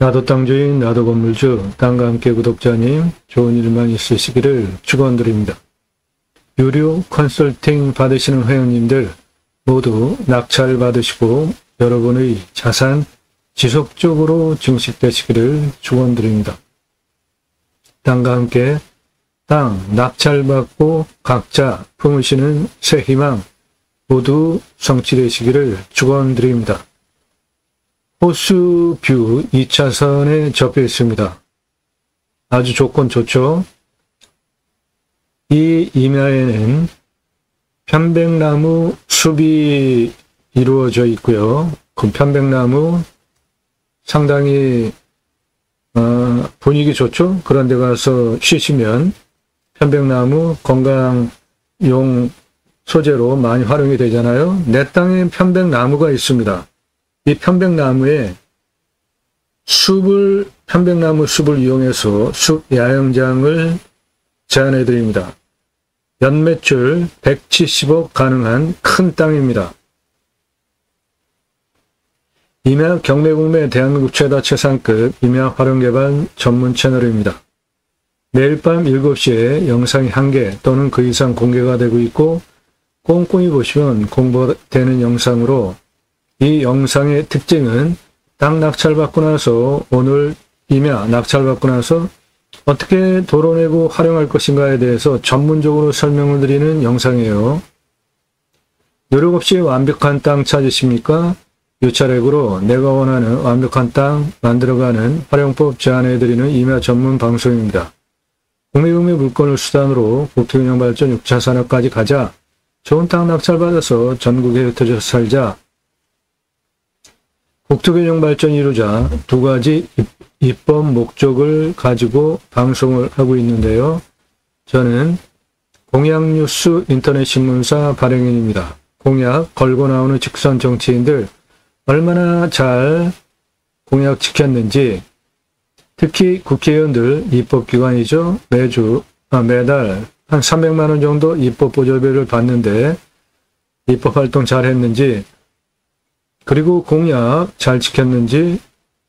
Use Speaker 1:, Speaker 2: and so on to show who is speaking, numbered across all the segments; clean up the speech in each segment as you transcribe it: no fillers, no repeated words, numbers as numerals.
Speaker 1: 나도 땅주인, 나도 건물주, 땅과 함께 구독자님, 좋은 일만 있으시기를 축원드립니다. 유료 컨설팅 받으시는 회원님들 모두 낙찰 받으시고 여러분의 자산 지속적으로 증식되시기를 축원드립니다. 땅과 함께 땅 낙찰받고 각자 품으시는 새 희망 모두 성취되시기를 축원드립니다. 호수뷰 2차선에 접해 있습니다. 아주 조건 좋죠. 이 임야에는 편백나무 숲이 이루어져 있고요. 그 편백나무 상당히 분위기 좋죠. 그런 데 가서 쉬시면 편백나무 건강용 소재로 많이 활용이 되잖아요. 내 땅에 편백나무가 있습니다. 이 편백나무에 편백나무 숲을 이용해서 숲 야영장을 제안해 드립니다. 연매출 170억 가능한 큰 땅입니다. 임야 경매국내 대한민국 최다 최상급 임야 활용개발 전문 채널입니다. 매일 밤 7시에 영상이 1개 또는 그 이상 공개가 되고 있고 꼼꼼히 보시면 공부되는 영상으로 이 영상의 특징은 땅 낙찰받고 나서 오늘 임야 낙찰받고 나서 어떻게 도로내고 활용할 것인가에 대해서 전문적으로 설명을 드리는 영상이에요. 노력 없이 완벽한 땅 찾으십니까? 유차렉으로 내가 원하는 완벽한 땅 만들어가는 활용법 제안해드리는 임야 전문 방송입니다. 국내경매 물건을 수단으로 국토균형 발전 6차 산업까지 가자. 좋은 땅 낙찰받아서 전국에 흩어져 살자. 국토균형 발전 이루자 두 가지 입법 목적을 가지고 방송을 하고 있는데요. 저는 공약뉴스 인터넷 신문사 발행인입니다. 공약 걸고 나오는 직선 정치인들 얼마나 잘 공약 지켰는지 특히 국회의원들 입법기관이죠. 매달 한 300만 원 정도 입법 보조비를 받는데 입법활동 잘 했는지 그리고 공약 잘 지켰는지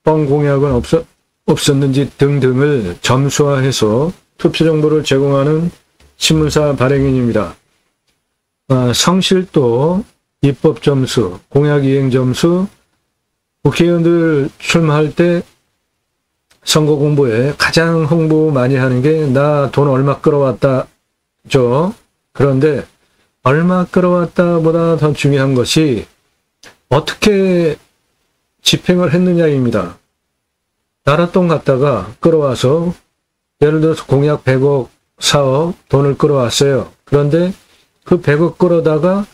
Speaker 1: 뻥 공약은 없었는지 등등을 점수화해서 투표 정보를 제공하는 신문사 발행인입니다. 성실도, 입법 점수, 공약 이행 점수, 국회의원들 출마할 때 선거 공보에 가장 홍보 많이 하는 게 나 돈 얼마 끌어왔다죠. 그런데 얼마 끌어왔다 보다 더 중요한 것이 어떻게 집행을 했느냐입니다. 나랏돈 갖다가 끌어와서 예를 들어서 공약 100억, 4억 돈을 끌어왔어요. 그런데 그 100억 끌어다가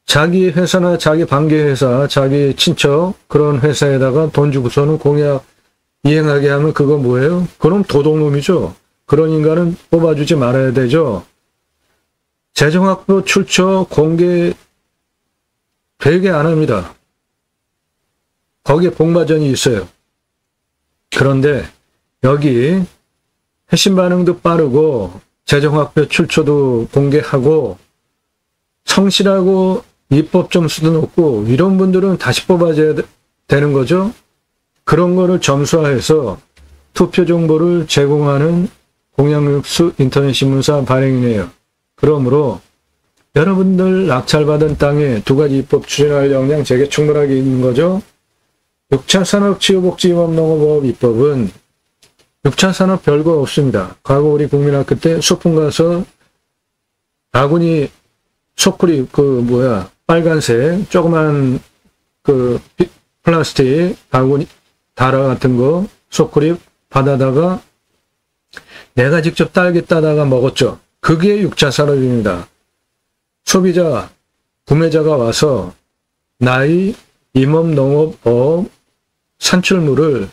Speaker 1: 자기 회사나 자기 반개회사, 자기 친척 그런 회사에다가 돈 주고서는 공약 이행하게 하면 그거 뭐예요? 그럼 도둑놈이죠. 그런 인간은 뽑아주지 말아야 되죠. 재정학부 출처 공개 되게 안 합니다. 거기에 복마전이 있어요. 그런데 여기 회신 반응도 빠르고 재정학표 출처도 공개하고 성실하고 입법 점수도 높고 이런 분들은 다시 뽑아줘야 되는 거죠. 그런 거를 점수화해서 투표 정보를 제공하는 공약뉴스 인터넷 신문사 발행이네요. 그러므로 여러분들 낙찰받은 땅에 두 가지 입법 추진할 역량 제게 충분하게 있는 거죠. 6차 산업 취업복지임업농업법 입법은 6차 산업 별거 없습니다. 과거 우리 국민학교 때 소풍 가서 바구니 소쿠리 빨간색 조그만 플라스틱 바구니 다라 같은 거 소쿠리 받아다가 내가 직접 딸기 따다가 먹었죠. 그게 6차 산업입니다. 소비자, 구매자가 와서 나의 임업농업업 산출물을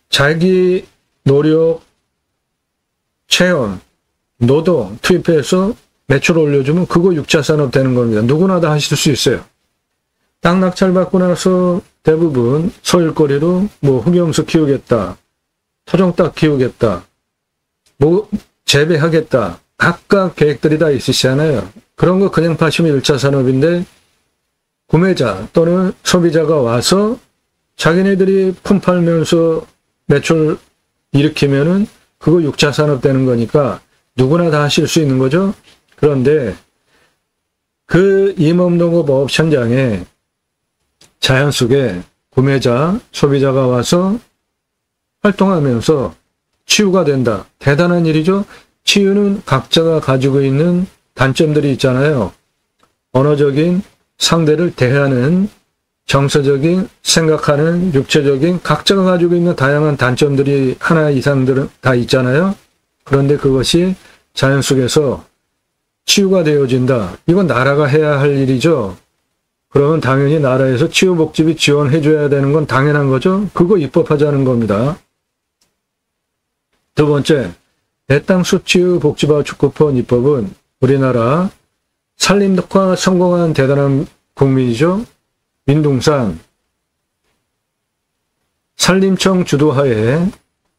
Speaker 1: 자기 노력, 체험, 노동 투입해서 매출을 올려주면 그거 6차 산업 되는 겁니다. 누구나 다 하실 수 있어요. 땅 낙찰받고 나서 대부분 소일거리로 흑염소 키우겠다, 토종닭 키우겠다, 재배하겠다. 각각 계획들이 다 있으시잖아요. 그런 거 그냥 파시면 1차 산업인데 구매자 또는 소비자가 와서 자기네들이 품 팔면서 매출 일으키면은 그거 6차 산업 되는 거니까 누구나 다 하실 수 있는 거죠. 그런데 그 임업농업 현장에 자연 속에 구매자, 소비자가 와서 활동하면서 치유가 된다. 대단한 일이죠. 치유는 각자가 가지고 있는 단점들이 있잖아요. 언어적인 상대를 대하는 정서적인 생각하는 육체적인 각자가 가지고 있는 다양한 단점들이 하나 이상들은 다 있잖아요. 그런데 그것이 자연 속에서 치유가 되어진다. 이건 나라가 해야 할 일이죠. 그러면 당연히 나라에서 치유복지비 지원해 줘야 되는 건 당연한 거죠. 그거 입법하자는 겁니다. 두 번째, 내 땅 숲치유복지바우처 쿠폰 입법은 우리나라 산림녹화 성공한 대단한 국민이죠. 민둥산 산림청 주도하에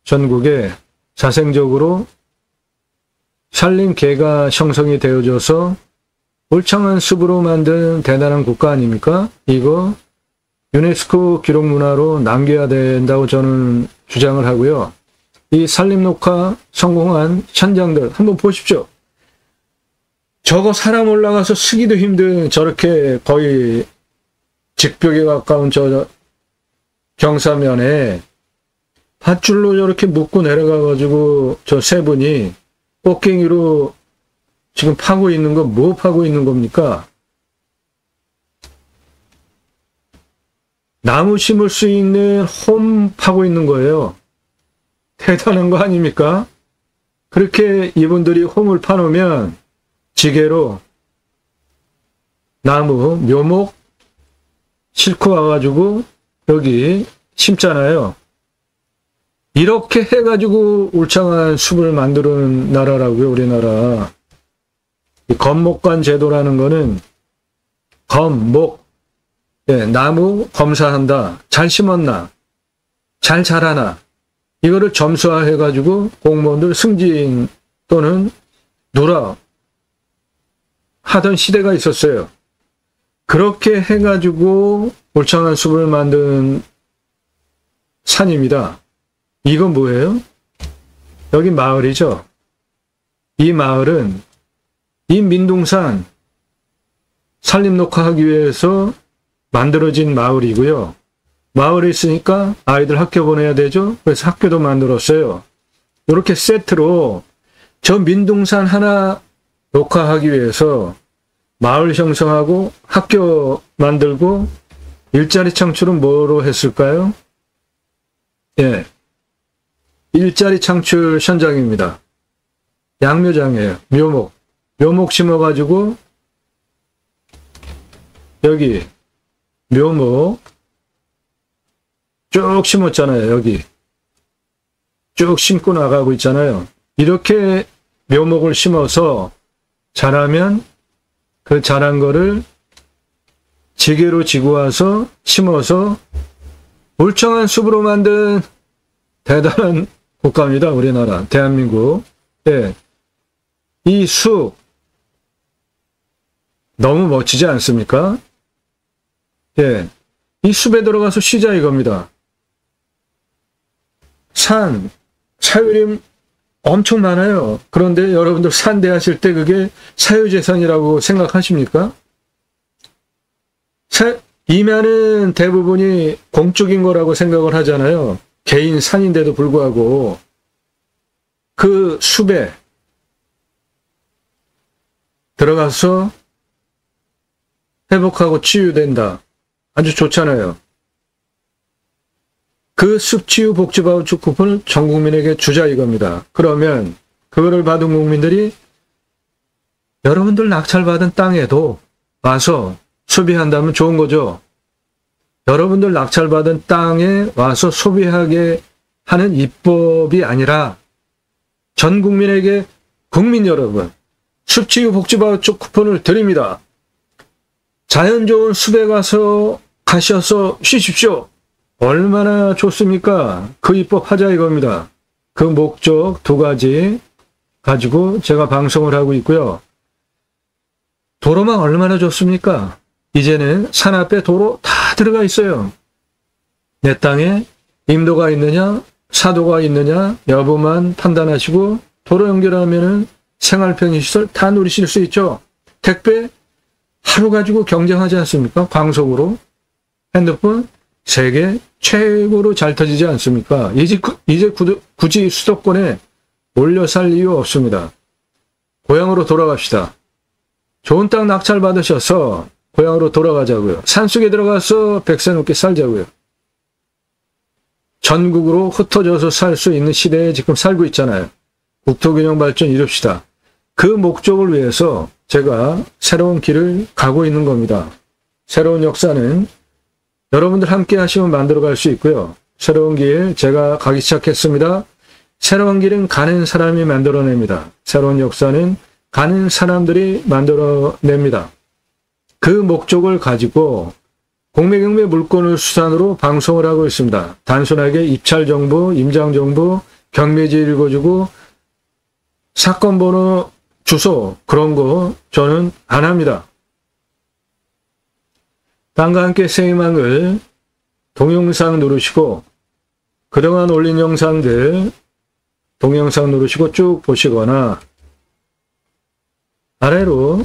Speaker 1: 전국에 자생적으로 산림계가 형성이 되어져서 울창한 숲으로 만든 대단한 국가 아닙니까? 이거 유네스코 기록문화로 남겨야 된다고 저는 주장을 하고요. 이 산림녹화 성공한 현장들 한번 보십시오. 저거 사람 올라가서 쓰기도 힘든 저렇게 거의 직벽에 가까운 저 경사면에 밧줄로 저렇게 묶고 내려가가지고 저 세 분이 꽃갱이로 지금 파고 있는 거 뭐 파고 있는 겁니까? 나무 심을 수 있는 홈 파고 있는 거예요. 대단한 거 아닙니까? 그렇게 이분들이 홈을 파놓으면 지게로 나무, 묘목 싣고 와가지고 여기 심잖아요. 이렇게 해가지고 울창한 숲을 만드는 나라라고요, 우리나라. 이 검목관 제도라는 거는 검목, 예, 나무 검사한다. 잘 심었나? 잘 자라나? 이거를 점수화해가지고 공무원들 승진 또는 누락 하던 시대가 있었어요. 그렇게 해가지고 울창한 숲을 만든 산입니다. 이건 뭐예요? 여기 마을이죠. 이 마을은 이 민둥산 산림녹화하기 위해서 만들어진 마을이고요. 마을에 있으니까 아이들 학교 보내야 되죠. 그래서 학교도 만들었어요. 이렇게 세트로 저 민둥산 하나 녹화하기 위해서 마을 형성하고 학교 만들고 일자리 창출은 뭐로 했을까요? 예, 일자리 창출 현장입니다. 양묘장이에요. 묘목. 묘목 심어가지고 여기 묘목 쭉 심었잖아요. 여기 쭉 심고 나가고 있잖아요. 이렇게 묘목을 심어서 자라면 그 자란 거를 지게로 지고 와서 심어서 울창한 숲으로 만든 대단한 국가입니다. 우리나라 대한민국. 예. 이 숲 너무 멋지지 않습니까? 예. 이 숲에 들어가서 쉬자 이겁니다. 산, 사유림 엄청 많아요. 그런데 여러분들 산 대하실 때 그게 사유재산이라고 생각하십니까? 임야는 대부분이 공적인 거라고 생각을 하잖아요. 개인 산인데도 불구하고 그 숲에 들어가서 회복하고 치유된다. 아주 좋잖아요. 그 숲치유 복지바우처 쿠폰을 전 국민에게 주자 이겁니다. 그러면 그거를 받은 국민들이 여러분들 낙찰받은 땅에도 와서 소비한다면 좋은 거죠. 여러분들 낙찰받은 땅에 와서 소비하게 하는 입법이 아니라 전 국민에게 국민 여러분 숲치유 복지바우처 쿠폰을 드립니다. 자연 좋은 숲에 가셔서 쉬십시오. 얼마나 좋습니까? 그 입법하자 이겁니다. 그 목적 두 가지 가지고 제가 방송을 하고 있고요. 도로망 얼마나 좋습니까? 이제는 산 앞에 도로 다 들어가 있어요. 내 땅에 임도가 있느냐 사도가 있느냐 여부만 판단하시고 도로 연결하면은 생활 편의시설 다 누리실 수 있죠. 택배 하루 가지고 경쟁하지 않습니까? 광속으로. 핸드폰 세계 최고로 잘 터지지 않습니까? 이제 굳이 수도권에 몰려 살 이유 없습니다. 고향으로 돌아갑시다. 좋은 땅 낙찰 받으셔서 고향으로 돌아가자고요. 산속에 들어가서 백세 넘게 살자고요. 전국으로 흩어져서 살 수 있는 시대에 지금 살고 있잖아요. 국토균형 발전 이룹시다. 그 목적을 위해서 제가 새로운 길을 가고 있는 겁니다. 새로운 역사는 여러분들 함께 하시면 만들어갈 수 있고요. 새로운 길 제가 가기 시작했습니다. 새로운 길은 가는 사람이 만들어냅니다. 새로운 역사는 가는 사람들이 만들어냅니다. 그 목적을 가지고 공매경매 물건을 수단으로 방송을 하고 있습니다. 단순하게 입찰정보, 임장정보, 경매지 읽어주고 사건 번호, 주소 그런 거 저는 안 합니다. 땅과 함께 새희망을 동영상 누르시고 그동안 올린 영상들 동영상 누르시고 쭉 보시거나 아래로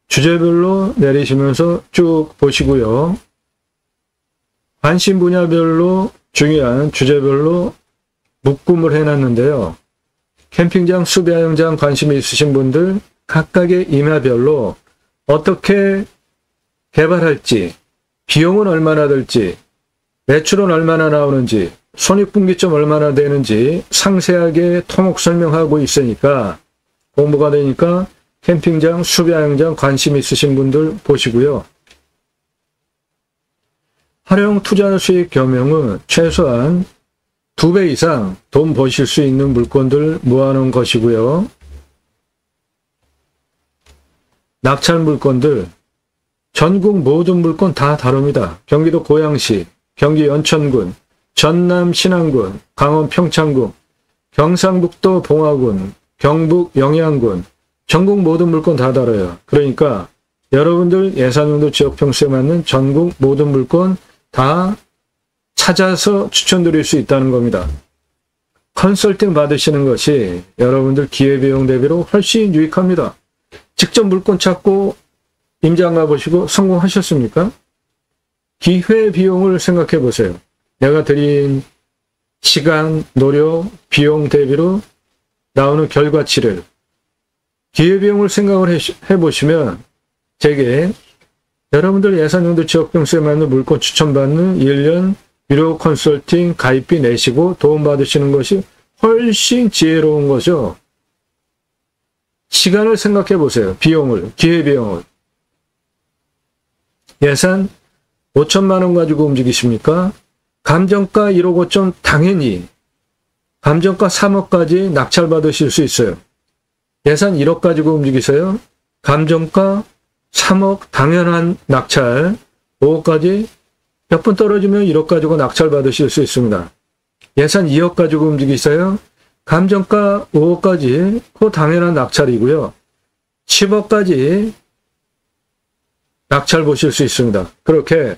Speaker 1: 주제별로 내리시면서 쭉 보시고요. 관심 분야별로 중요한 주제별로 묶음을 해놨는데요. 캠핑장, 수배영장 관심이 있으신 분들 각각의 임야별로 어떻게 개발할지, 비용은 얼마나 들지, 매출은 얼마나 나오는지, 손익분기점 얼마나 되는지 상세하게 토목 설명하고 있으니까 공부가 되니까 캠핑장, 수배영장 관심 있으신 분들 보시고요. 활용 투자 수익 겸용은 최소한 2배 이상 돈 버실 수 있는 물건들 모아놓은 것이고요. 낙찰 물건들, 전국 모든 물건 다 다릅니다. 경기도 고양시, 경기 연천군, 전남 신안군, 강원 평창군, 경상북도 봉화군, 경북 영양군, 전국 모든 물건 다 다뤄요. 그러니까 여러분들 예산용도 지역평수에 맞는 전국 모든 물건 다 찾아서 추천드릴 수 있다는 겁니다. 컨설팅 받으시는 것이 여러분들 기회비용 대비로 훨씬 유익합니다. 직접 물건 찾고 임장 가보시고 성공하셨습니까? 기회비용을 생각해 보세요. 내가 드린 시간, 노력, 비용 대비로 나오는 결과치를 기회비용을 생각을 해보시면 제게 여러분들 예산용도 지역평수에 맞는 물건 추천받는 1년 유료 컨설팅 가입비 내시고 도움받으시는 것이 훨씬 지혜로운 거죠. 시간을 생각해 보세요. 비용을, 기회비용을. 예산 5천만 원 가지고 움직이십니까? 감정가 1억 5천 당연히 감정가 3억까지 낙찰 받으실 수 있어요. 예산 1억 가지고 움직이세요. 감정가 3억 당연한 낙찰 5억까지 몇 번 떨어지면 1억 가지고 낙찰 받으실 수 있습니다. 예산 2억 가지고 움직이세요. 감정가 5억까지 그 당연한 낙찰이고요. 10억까지 낙찰 보실 수 있습니다. 그렇게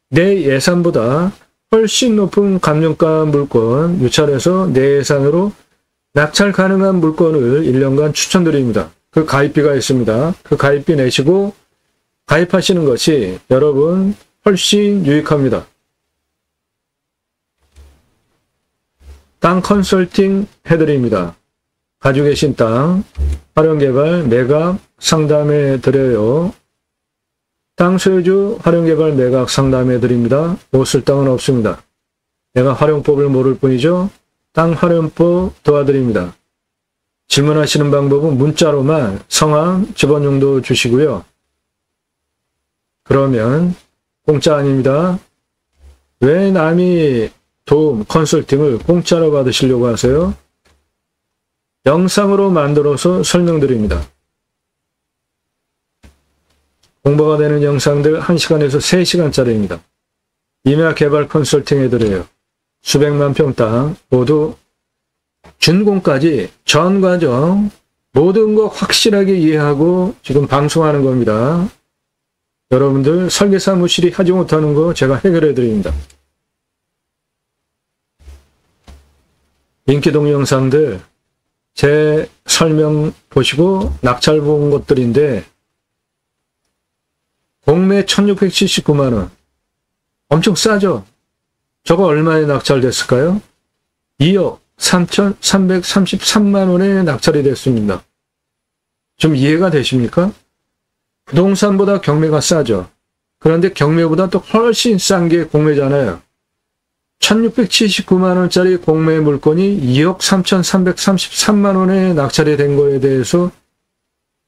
Speaker 1: 내 예산보다 훨씬 높은 감정가 물건 유찰해서 내 예산으로 낙찰 가능한 물건을 1년간 추천드립니다. 그 가입비가 있습니다. 그 가입비 내시고 가입하시는 것이 여러분 훨씬 유익합니다. 땅 컨설팅 해드립니다. 가지고 계신 땅, 활용개발, 매각 상담해 드려요. 땅 소유주 활용개발 매각 상담해 드립니다. 못 쓸 땅은 없습니다. 내가 활용법을 모를 뿐이죠. 땅 활용법 도와드립니다. 질문하시는 방법은 문자로만 성함, 집원용도 주시고요. 그러면 공짜 아닙니다. 왜 남이 도움, 컨설팅을 공짜로 받으시려고 하세요? 영상으로 만들어서 설명드립니다. 공부가 되는 영상들 1시간에서 3시간짜리입니다. 임야 개발 컨설팅 해드려요. 수백만 평 땅 모두 준공까지 전 과정 모든 거 확실하게 이해하고 지금 방송하는 겁니다. 여러분들 설계사무실이 하지 못하는 거 제가 해결해 드립니다. 인기 동영상들 제 설명 보시고 낙찰 본 것들인데 공매 1679만 원. 엄청 싸죠? 저거 얼마에 낙찰됐을까요? 2억 3,333만 원에 낙찰이 됐습니다. 좀 이해가 되십니까? 부동산보다 경매가 싸죠. 그런데 경매보다 또 훨씬 싼 게 공매잖아요. 1679만 원짜리 공매 물건이 2억 3,333만 원에 낙찰이 된 거에 대해서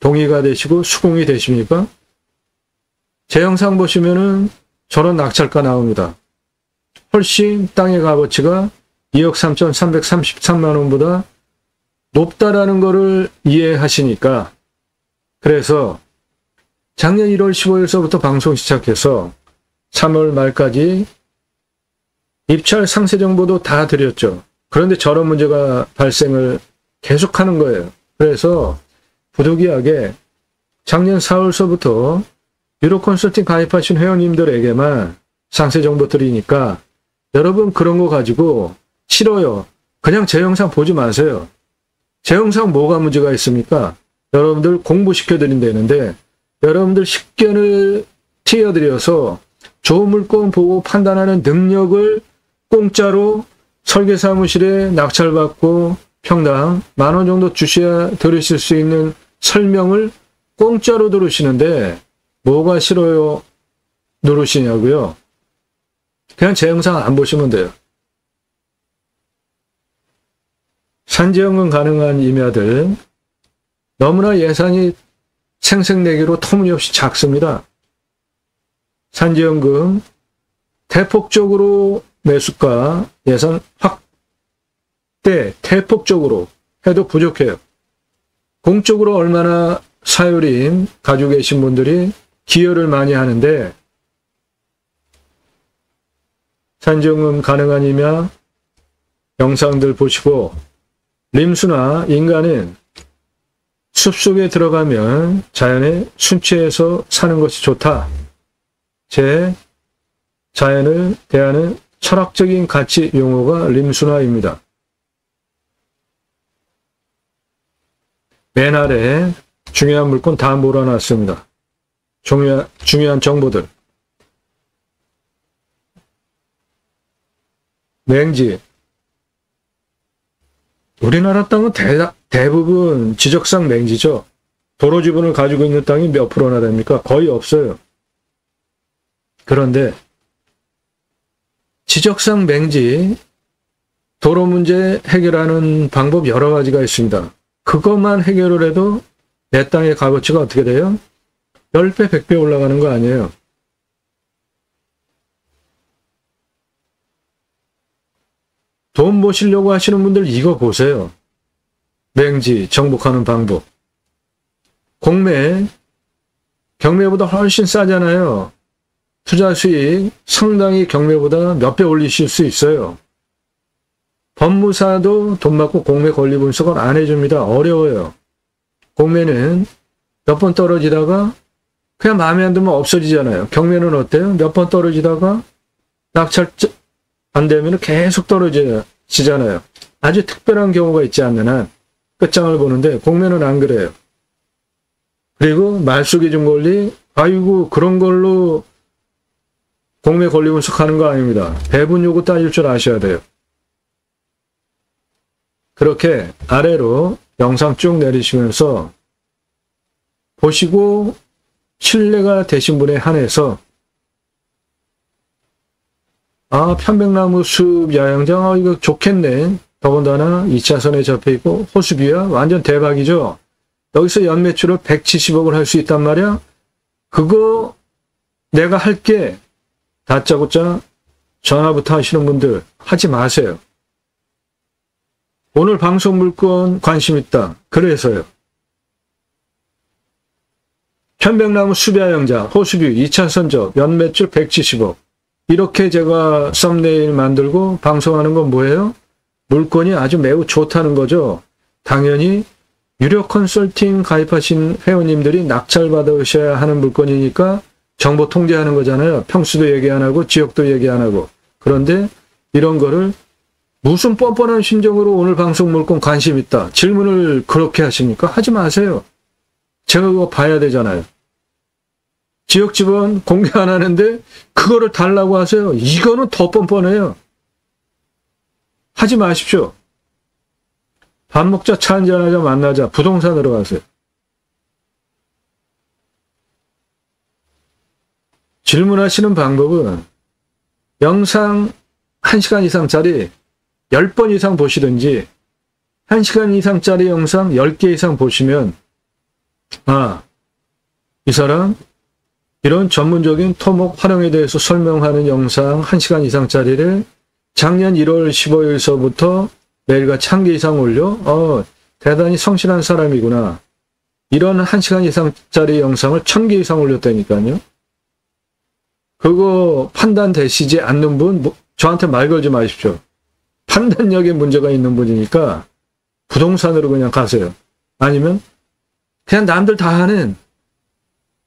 Speaker 1: 동의가 되시고 수긍이 되십니까? 제 영상 보시면은 저런 낙찰가 나옵니다. 훨씬 땅의 값어치가 2억 3,333만 원보다 높다라는 거를 이해하시니까 그래서 작년 1월 15일서부터 방송 시작해서 3월 말까지 입찰 상세 정보도 다 드렸죠. 그런데 저런 문제가 발생을 계속하는 거예요. 그래서 부득이하게 작년 4월서부터 유로 컨설팅 가입하신 회원님들에게만 상세 정보 드리니까 여러분 그런 거 가지고 싫어요. 그냥 제 영상 보지 마세요. 제 영상 뭐가 문제가 있습니까? 여러분들 공부시켜 드린다는데 여러분들 식견을 튀어드려서 좋은 물건 보고 판단하는 능력을 공짜로 설계사무실에 낙찰받고 평당 10,000원 정도 주셔야 들으실 수 있는 설명을 공짜로 들으시는데 뭐가 싫어요 누르시냐고요? 그냥 제 영상 안 보시면 돼요. 산지연금 가능한 임야들 너무나 예산이 생색내기로 터무니없이 작습니다. 산지연금 대폭적으로 매수가 예산 확대 대폭적으로 해도 부족해요. 공적으로 얼마나 사유림 가지고 계신 분들이 기여를 많이 하는데 산지연금 가능한 임야 영상들 보시고 림수나 인간은 숲속에 들어가면 자연에 순치해서 사는 것이 좋다. 제 자연을 대하는 철학적인 가치 용어가 림수나입니다. 맨 아래 중요한 물건 다 몰아놨습니다. 중요한 정보들. 맹지. 우리나라 땅은 대부분 지적상 맹지죠. 도로 지분을 가지고 있는 땅이 몇 프로나 됩니까? 거의 없어요. 그런데 지적상 맹지 도로 문제 해결하는 방법 여러 가지가 있습니다. 그것만 해결을 해도 내 땅의 값어치가 어떻게 돼요? 10배, 100배 올라가는 거 아니에요. 돈 모시려고 하시는 분들 이거 보세요. 맹지 정복하는 방법. 공매, 경매보다 훨씬 싸잖아요. 투자 수익 상당히 경매보다 몇 배 올리실 수 있어요. 법무사도 돈 받고 공매 권리 분석을 안 해줍니다. 어려워요. 공매는 몇 번 떨어지다가 그냥 마음에 안 들면 없어지잖아요. 경매는 어때요? 몇 번 떨어지다가 낙찰 안 되면 계속 떨어지잖아요. 아주 특별한 경우가 있지 않는 한 끝장을 보는데 공매는 안 그래요. 그리고 말소기준 권리, 아이고 그런 걸로 공매 권리 분석하는 거 아닙니다. 배분 요구 따질 줄 아셔야 돼요. 그렇게 아래로 영상 쭉 내리시면서 보시고 신뢰가 되신 분에 한해서 아 편백나무 숲 야영장 이거 좋겠네. 더군다나 2차선에 접해있고 호수뷰야 완전 대박이죠. 여기서 연매출을 170억을 할 수 있단 말이야. 그거 내가 할게. 다짜고짜 전화부터 하시는 분들 하지 마세요. 오늘 방송 물건 관심 있다. 그래서요. 편백나무 숲야영장 호수뷰 2차선 접 연매출 170억. 이렇게 제가 썸네일 만들고 방송하는 건 뭐예요? 물건이 아주 매우 좋다는 거죠. 당연히 유료 컨설팅 가입하신 회원님들이 낙찰받으셔야 하는 물건이니까 정보 통제하는 거잖아요. 평수도 얘기 안 하고 지역도 얘기 안 하고. 그런데 이런 거를 무슨 뻔뻔한 심정으로 오늘 방송 물건 관심 있다. 질문을 그렇게 하십니까? 하지 마세요. 제가 그거 봐야 되잖아요. 지역지번 공개 안 하는데 그거를 달라고 하세요. 이거는 더 뻔뻔해요. 하지 마십시오. 밥 먹자, 차 한잔하자, 만나자, 부동산으로 가세요. 질문하시는 방법은 영상 1시간 이상짜리 10번 이상 보시든지 1시간 이상짜리 영상 10개 이상 보시면 이 사람 이런 전문적인 토목 활용에 대해서 설명하는 영상 1시간 이상짜리를 작년 1월 15일서부터 매일같이 1개 이상 올려 대단히 성실한 사람이구나. 이런 1시간 이상짜리 영상을 1000개 이상 올렸다니까요. 그거 판단되시지 않는 분 저한테 말 걸지 마십시오. 판단력에 문제가 있는 분이니까 부동산으로 그냥 가세요. 아니면 그냥 남들 다 하는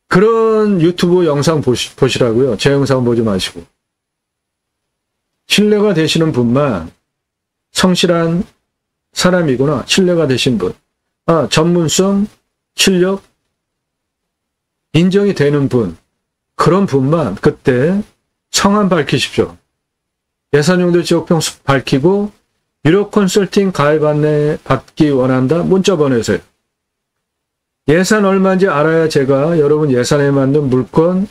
Speaker 1: 그런 유튜브 영상 보시라고요. 제 영상 보지 마시고. 신뢰가 되시는 분만 성실한 사람이구나. 신뢰가 되신 분. 전문성, 실력, 인정이 되는 분. 그런 분만 그때 성함 밝히십시오. 예산용도 지역평수 밝히고 유료 컨설팅 가입 안내 받기 원한다. 문자 보내세요. 예산 얼마인지 알아야 제가 여러분 예산에 맞는 물건,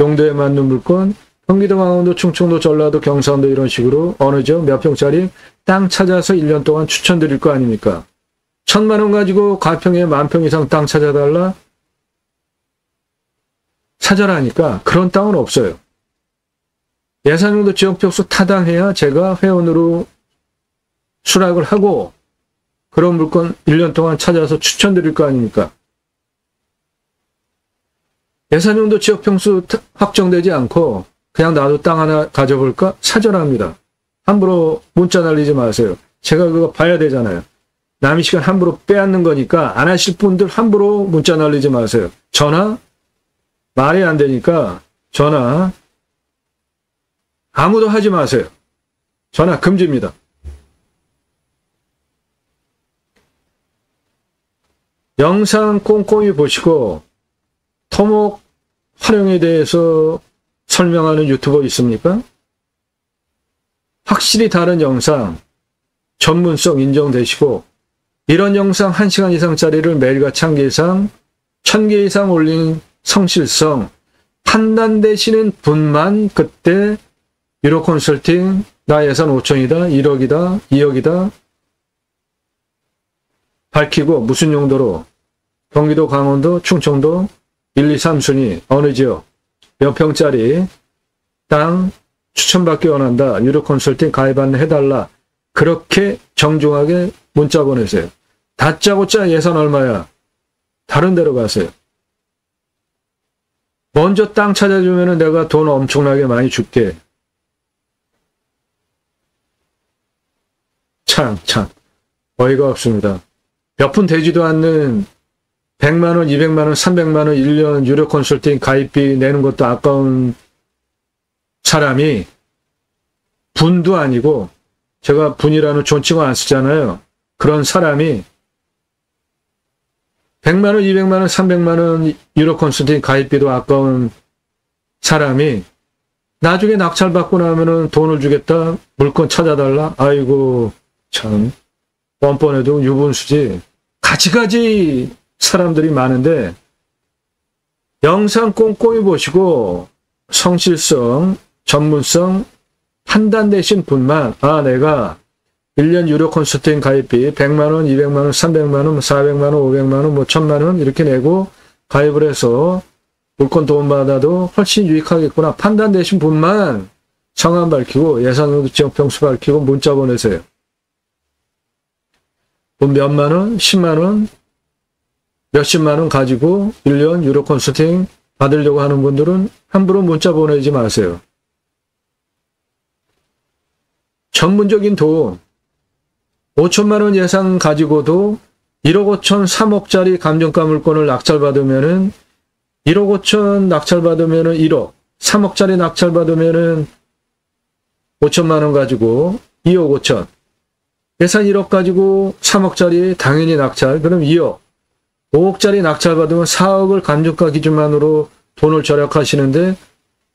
Speaker 1: 용도에 맞는 물건, 경기도, 강원도, 충청도, 전라도, 경상도 이런 식으로 어느 지역 몇 평짜리 땅 찾아서 1년 동안 추천드릴 거 아닙니까? 1000만 원 가지고 가평에 10,000평 이상 땅 찾아달라? 찾아라니까 그런 땅은 없어요. 예산용도 지역평수 타당해야 제가 회원으로 수락을 하고 그런 물건 1년 동안 찾아서 추천드릴 거 아닙니까? 예산용도 지역평수 확정되지 않고 그냥 나도 땅 하나 가져볼까? 사절합니다. 함부로 문자 날리지 마세요. 제가 그거 봐야 되잖아요. 남의 시간 함부로 빼앗는 거니까 안 하실 분들 함부로 문자 날리지 마세요. 전화? 말이 안 되니까 전화 아무도 하지 마세요. 전화 금지입니다. 영상 꼼꼼히 보시고 토목 활용에 대해서 설명하는 유튜버 있습니까? 확실히 다른 영상, 전문성 인정되시고 이런 영상 1시간 이상짜리를 매일같이 1개 이상, 1000개 이상 올린 성실성, 판단되시는 분만 그때 유료 컨설팅, 나 예산 5천이다, 1억이다, 2억이다 밝히고 무슨 용도로 경기도, 강원도, 충청도 1, 2, 3순위 어느 지역 몇 평짜리 땅 추천받기 원한다. 유료 컨설팅 가입 안내 해달라. 그렇게 정중하게 문자 보내세요. 다짜고짜 예산 얼마야? 다른 데로 가세요. 먼저 땅 찾아주면 내가 돈 엄청나게 많이 줄게. 참 어이가 없습니다. 몇 푼 되지도 않는 100만 원, 200만 원, 300만 원 1년 유료 컨설팅 가입비 내는 것도 아까운 사람이 분도 아니고 제가 분이라는 존칭어 안 쓰잖아요. 그런 사람이 100만 원, 200만 원, 300만 원 유료 컨설팅 가입비도 아까운 사람이 나중에 낙찰받고 나면은 돈을 주겠다. 물건 찾아달라. 아이고 참 뻔뻔해도 유분수지. 가지가지 사람들이 많은데 영상 꼼꼼히 보시고 성실성, 전문성 판단되신 분만 내가 1년 유료 컨설팅 가입비 100만 원, 200만 원, 300만 원, 400만 원, 500만 원, 1000만 원 이렇게 내고 가입을 해서 물건 도움받아도 훨씬 유익하겠구나. 판단되신 분만 성함 밝히고 예산용도 지역평수 밝히고 문자 보내세요. 돈 몇만 원, 10만 원, 몇십만 원 가지고 1년 유료 컨설팅 받으려고 하는 분들은 함부로 문자 보내지 마세요. 전문적인 돈 5천만 원 예상 가지고도 1억 5천 3억짜리 감정가 물건을 낙찰받으면은 1억 5천 낙찰받으면은 1억 3억짜리 낙찰받으면은 5천만 원 가지고 2억 5천. 예산 1억 가지고 3억짜리 당연히 낙찰. 그럼 2억. 5억짜리 낙찰 받으면 4억을 감정가 기준만으로 돈을 절약하시는데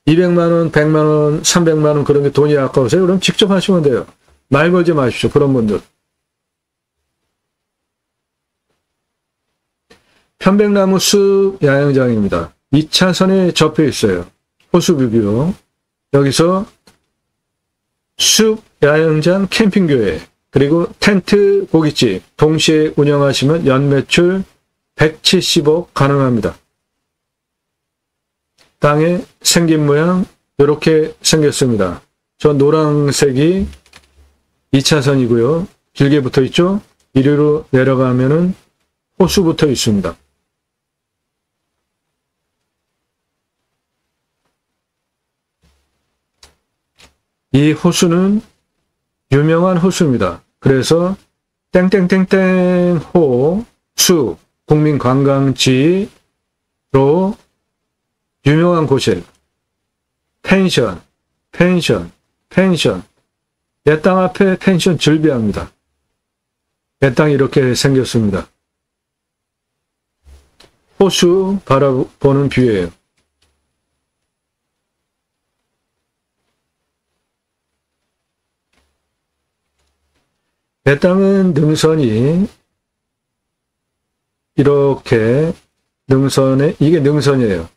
Speaker 1: 200만 원, 100만 원, 300만 원 그런 게 돈이 아까우세요? 그럼 직접 하시면 돼요. 말 걸지 마십시오. 그런 분들. 편백나무 숲 야영장입니다. 2차선에 접혀 있어요. 호수뷰. 여기서 숲 야영장 캠핑교회 그리고 텐트 고깃집 동시에 운영하시면 연매출 170억 가능합니다. 땅의 생긴 모양 이렇게 생겼습니다. 저 노란색이 2차선이고요. 길게 붙어 있죠. 이리로 내려가면은 호수 붙어 있습니다. 이 호수는 유명한 호수입니다. 그래서 땡땡땡땡 호수 국민관광지로 유명한 곳이에요. 펜션. 내 땅 앞에 펜션 즐비합니다. 내 땅이 이렇게 생겼습니다. 호수 바라보는 뷰예요. 내 땅은 능선이 이렇게 이게 능선이에요.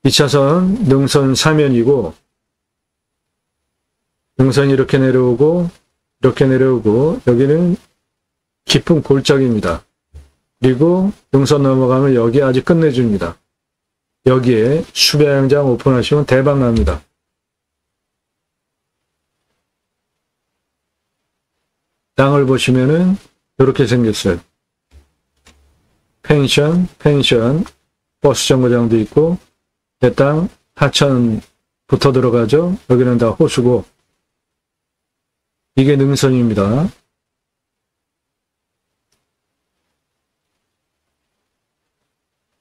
Speaker 1: 2차선 능선 사면이고 능선이 이렇게 내려오고 여기는 깊은 골짜기입니다. 그리고 능선 넘어가면 여기 아주 끝내줍니다. 여기에 숲야영장 오픈하시면 대박 납니다. 땅을 보시면은 이렇게 생겼어요. 펜션, 버스 정거장도 있고 내 땅 하천부터 들어가죠. 여기는 다 호수고 이게 능선입니다.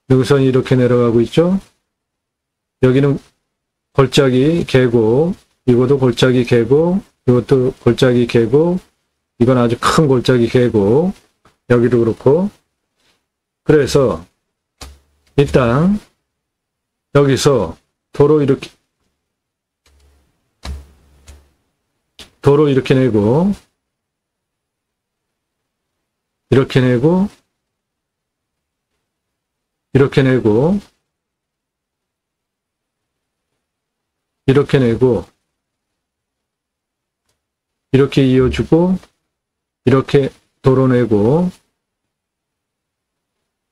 Speaker 1: 능선이 이렇게 내려가고 있죠. 여기는 골짜기 계곡, 이것도 골짜기 계곡, 이것도 골짜기 계곡, 이건 아주 큰 골짜기 계곡, 여기도 그렇고. 그래서 이 땅 여기서 도로 이렇게 내고 이렇게 내고 이렇게 내고 이렇게 내고 이렇게 이어주고 이렇게 도로 내고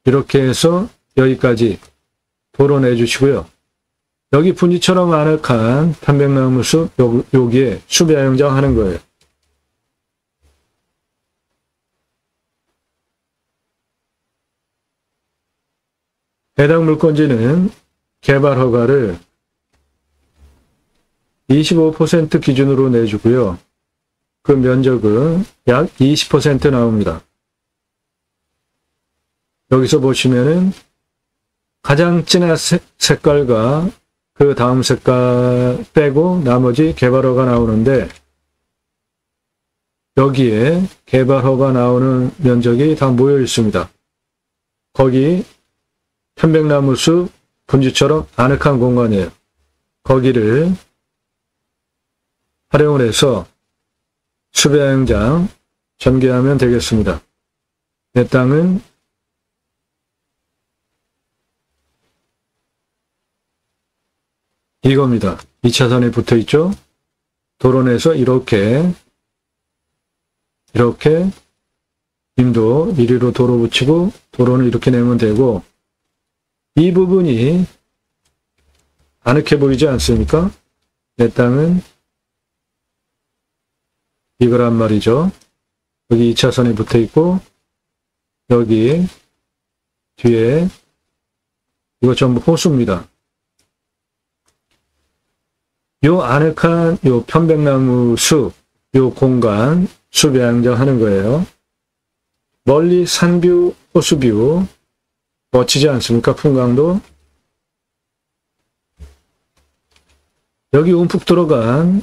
Speaker 1: 이렇게 해서 여기까지 도로 내주시고요. 여기 분지처럼 아늑한 편백나무 숲 여기에 숲야영장 하는 거예요. 해당 물건지는 개발 허가를 25% 기준으로 내주고요. 그 면적은 약 20% 나옵니다. 여기서 보시면은 가장 진한 색깔과 그 다음 색깔 빼고 나머지 개발허가 나오는데 여기에 개발허가 나오는 면적이 다 모여 있습니다. 거기 편백나무 숲 분지처럼 아늑한 공간이에요. 거기를 활용을 해서 숲야영장 전개하면 되겠습니다. 내 땅은 이겁니다. 2차선에 붙어 있죠. 도로 내서 이렇게 님도 이리로 도로 붙이고 도로는 이렇게 내면 되고 이 부분이 아늑해 보이지 않습니까? 내 땅은 이거란 말이죠. 여기 2차선에 붙어 있고 여기 뒤에 이거 전부 호수입니다. 요 아늑한 요 편백나무 숲, 요 공간 숲야영장 하는 거예요. 멀리 산뷰, 호수뷰 멋지지 않습니까? 풍광도. 여기 움푹 들어간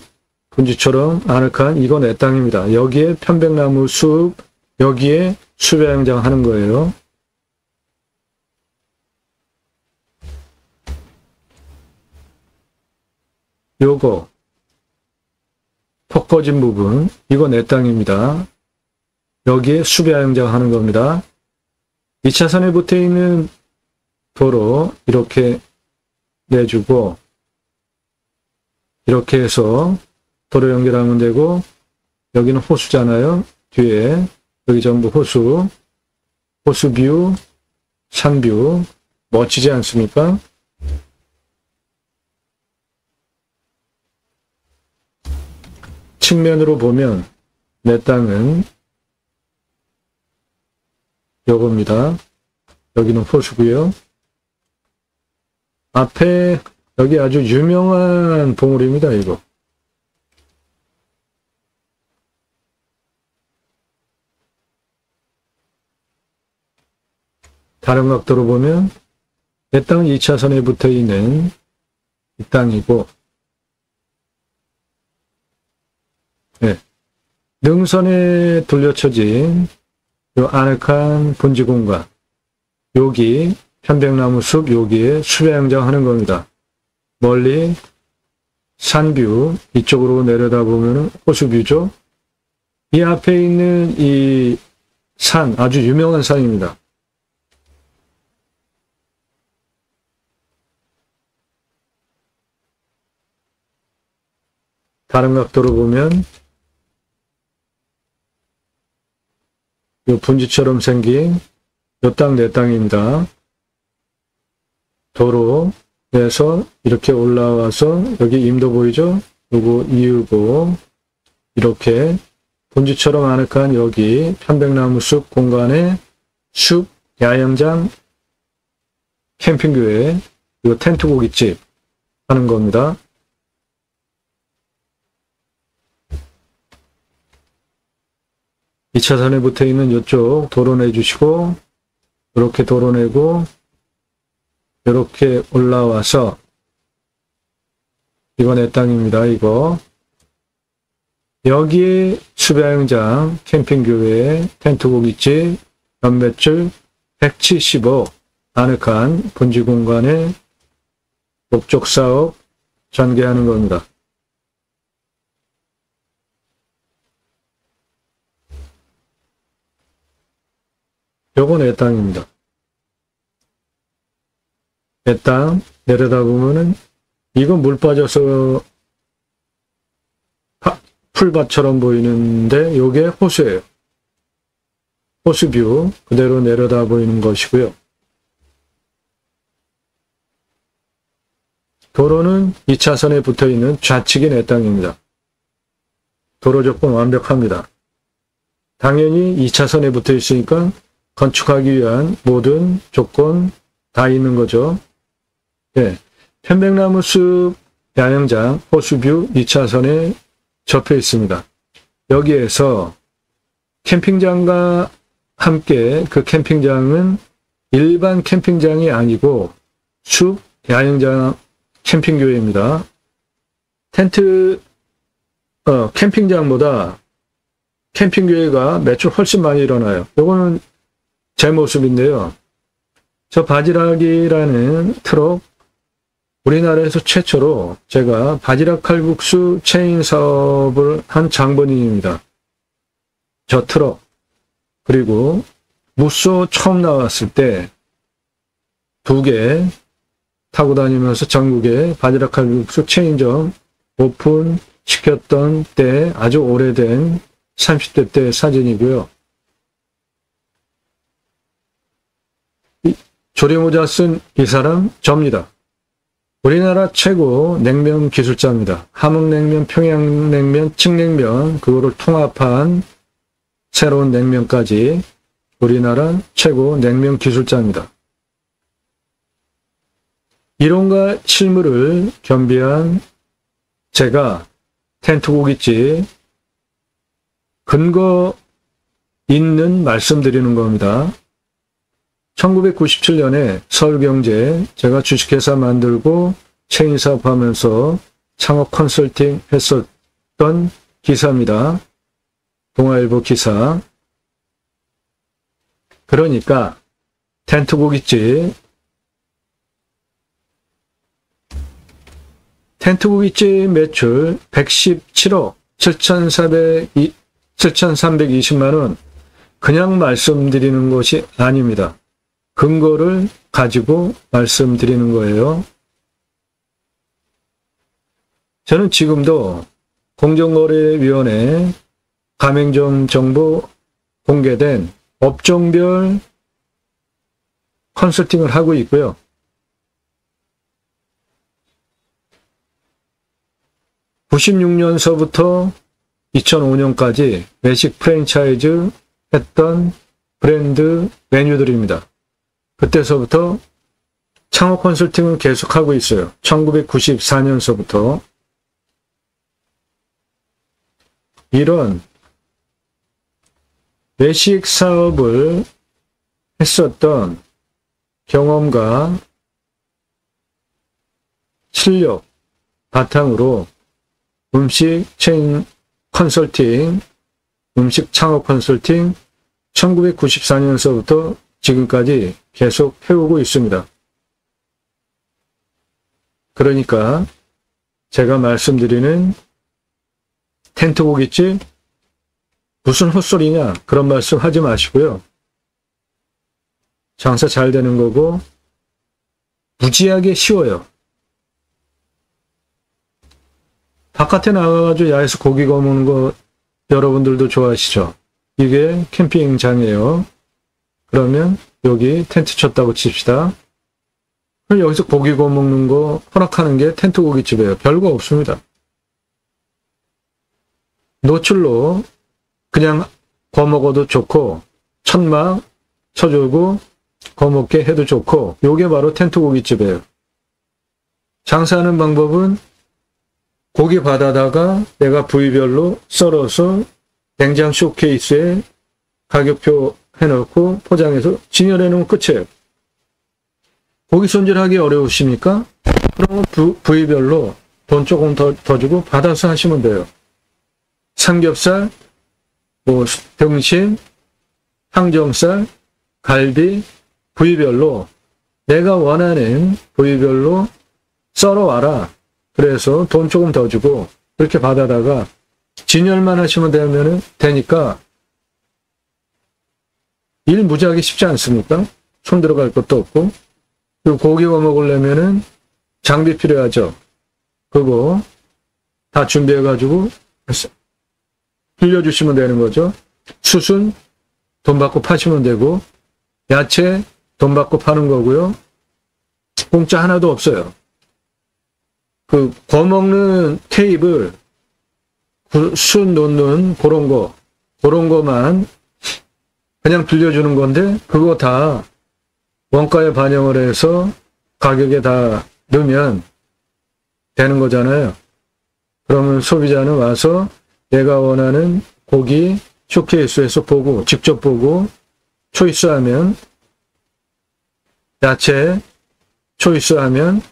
Speaker 1: 분지처럼 아늑한 이거 내 땅입니다. 여기에 편백나무 숲, 여기에 수배양장 하는 거예요. 요거 폭 퍼진 부분, 이거 내 땅입니다. 여기에 수배양장 하는 겁니다. 2차선에 붙어있는 도로 이렇게 내주고 이렇게 해서 도로 연결하면 되고, 여기는 호수잖아요. 뒤에 여기 전부 호수, 호수뷰, 산뷰 멋지지 않습니까? 측면으로 보면 내 땅은 요겁니다. 여기는 호수고요. 앞에 여기 아주 유명한 봉우리입니다. 이거. 다른 각도로 보면 내 땅은 2차선에 붙어있는 이 땅이고, 네. 능선에 돌려쳐진 요 아늑한 분지 공간, 여기 편백나무 숲, 여기에 수배양장 하는 겁니다. 멀리 산뷰, 이쪽으로 내려다보면 호수뷰죠. 이 앞에 있는 이 산, 아주 유명한 산입니다. 다른 각도로 보면 이 분지처럼 생긴 이 땅 내 땅입니다. 도로에서 이렇게 올라와서 여기 임도 보이죠? 요거 이유고, 이렇게 분지처럼 아늑한 여기 편백나무 숲 공간에 숲, 야영장, 캠핑교회, 이 텐트 고깃집 하는 겁니다. 2차선에 붙어있는 이쪽 도로 내주시고, 이렇게 도로 내고, 이렇게 올라와서, 이거 내 땅입니다. 이거. 여기에 수배양장, 캠핑교회, 텐트 고깃집, 연매출 175, 아늑한 분지 공간에 목적 사업 전개하는 겁니다. 요거 내 땅입니다. 내 땅 내려다보면은 이거 물 빠져서 풀밭처럼 보이는데 요게 호수예요. 호수뷰 그대로 내려다 보이는 것이고요. 도로는 2차선에 붙어있는 좌측이 내 땅입니다. 도로 조건 완벽합니다. 당연히 2차선에 붙어 있으니까 건축하기 위한 모든 조건 다 있는 거죠. 네. 편백나무 숲 야영장 호수뷰 2차선에 접해 있습니다. 여기에서 캠핑장과 함께 그 캠핑장은 일반 캠핑장이 아니고 숲 야영장 캠핑교회입니다. 캠핑장보다 캠핑교회가 매출 훨씬 많이 일어나요. 요거는 제 모습인데요. 저 바지락이라는 트럭, 우리나라에서 최초로 제가 바지락 칼국수 체인 사업을 한 장본인입니다. 저 트럭. 그리고 무쏘 처음 나왔을 때 2개 타고 다니면서 전국에 바지락 칼국수 체인점 오픈 시켰던 때 아주 오래된 30대 때 사진이고요. 조리모자 쓴 이 사람 접니다. 우리나라 최고 냉면 기술자입니다. 함흥냉면, 평양냉면, 칡냉면 그거를 통합한 새로운 냉면까지 우리나라 최고 냉면 기술자입니다. 이론과 실물을 겸비한 제가 텐트 고깃집 근거 있는 말씀드리는 겁니다. 1997년에 서울경제 제가 주식회사 만들고 체인 사업하면서 창업 컨설팅 했을 했던 기사입니다. 동아일보 기사. 그러니까 텐트 고깃집 매출 117억 7,320만 원. 그냥 말씀드리는 것이 아닙니다. 근거를 가지고 말씀드리는 거예요. 저는 지금도 공정거래위원회 가맹점 정보 공개된 업종별 컨설팅을 하고 있고요. 96년서부터 2005년까지 외식 프랜차이즈 했던 브랜드 메뉴들입니다. 그때서부터 창업 컨설팅을 계속하고 있어요. 1994년서부터. 이런 외식 사업을 했었던 경험과 실력 바탕으로 음식 체인 컨설팅, 음식 창업 컨설팅 1994년서부터 지금까지 계속 해오고 있습니다. 그러니까 제가 말씀드리는 텐트 고깃집 무슨 헛소리냐 그런 말씀 하지 마시고요. 장사 잘 되는 거고 무지하게 쉬워요. 바깥에 나가가지고 야외에서 고기 구워 먹는 거 여러분들도 좋아하시죠? 이게 캠핑장이에요. 그러면 여기 텐트 쳤다고 칩시다. 그럼 여기서 고기 구워 먹는 거 허락하는 게 텐트 고깃집이에요. 별거 없습니다. 노출로 그냥 구워 먹어도 좋고 천막 쳐주고 구워 먹게 해도 좋고 요게 바로 텐트 고깃집이에요. 장사하는 방법은 고기 받아다가 내가 부위별로 썰어서 냉장 쇼케이스에 가격표 해놓고 포장해서 진열해 놓으면 끝이에요. 고기 손질하기 어려우십니까? 그러면 부위별로 돈 조금 더 주고 받아서 하시면 돼요. 삼겹살, 등심, 항정살, 갈비, 부위별로 내가 원하는 부위별로 썰어와라. 그래서 돈 조금 더 주고 그렇게 받아다가 진열만 하시면 되니까 일 무지하게 쉽지 않습니까? 손 들어갈 것도 없고. 그리고 고기 구워 먹으려면은 장비 필요하죠. 그거 다 준비해가지고 빌려주시면 되는 거죠. 수순 돈 받고 파시면 되고 야채 돈 받고 파는 거고요. 공짜 하나도 없어요. 그 구워 먹는 테이블 숯 놓는 그런 거만 그냥 빌려주는 건데 그거 다 원가에 반영을 해서 가격에 다 넣으면 되는 거잖아요. 그러면 소비자는 와서 내가 원하는 고기 쇼케이스에서 보고 직접 보고 초이스하면 야채 초이스하면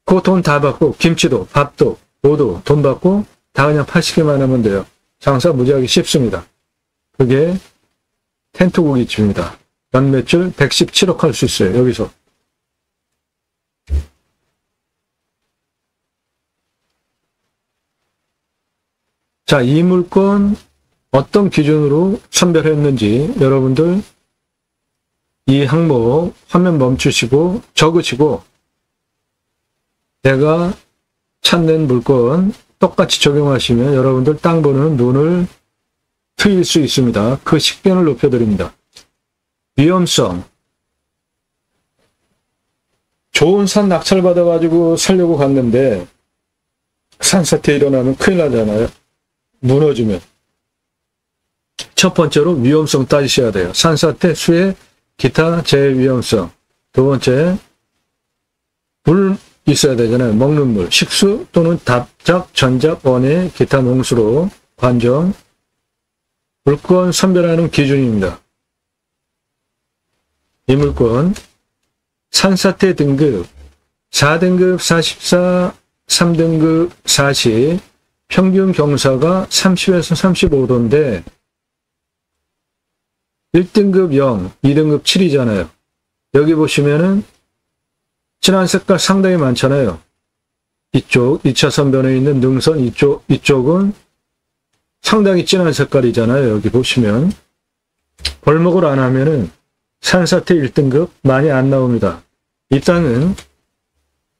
Speaker 1: 그 돈 다 받고 김치도 밥도 뭐도 돈 받고 다 그냥 파시기만 하면 돼요. 장사 무지하게 쉽습니다. 그게 텐트 고깃집입니다. 연 매출 117억 할 수 있어요. 여기서. 자, 이 물건 어떤 기준으로 선별했는지 여러분들 이 항목 화면 멈추시고 적으시고 내가 찾는 물건 똑같이 적용하시면 여러분들 땅 보는 눈을 트일 수 있습니다. 그 식견을 높여드립니다. 위험성. 좋은 산 낙찰받아가지고 살려고 갔는데 산사태 일어나면 큰일 나잖아요. 무너지면. 첫 번째로 위험성 따지셔야 돼요. 산사태, 수해, 기타 재해 위험성. 두 번째, 물 있어야 되잖아요. 먹는 물, 식수 또는 답작, 전작, 원해, 기타 농수로 관정. 물건 선별하는 기준입니다. 이 물건 산사태 등급 4등급 44, 3등급 40, 평균 경사가 30에서 35도인데 1등급 0, 2등급 7이잖아요. 여기 보시면은 진한 색깔 상당히 많잖아요. 이쪽 2차선변에 있는 능선 이쪽은 상당히 진한 색깔이잖아요. 여기 보시면 벌목을 안 하면은 산사태 1등급 많이 안 나옵니다. 이 땅은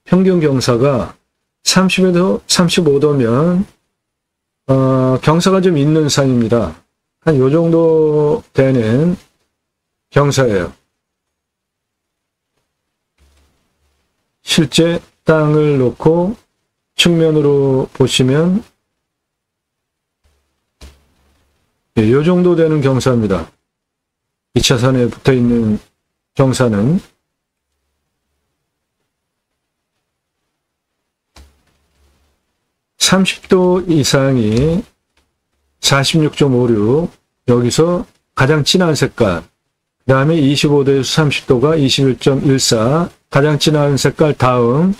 Speaker 1: 평균 경사가 30에서 35도면 경사가 좀 있는 산입니다. 한 요 정도 되는 경사예요. 실제 땅을 놓고 측면으로 보시면 요 정도 되는 경사입니다. 2차선에 붙어 있는 경사는 (30도) 이상이 46.56, 여기서 가장 진한 색깔, 그 다음에 25도에서 30도가 21.14, 가장 진한 색깔 다음,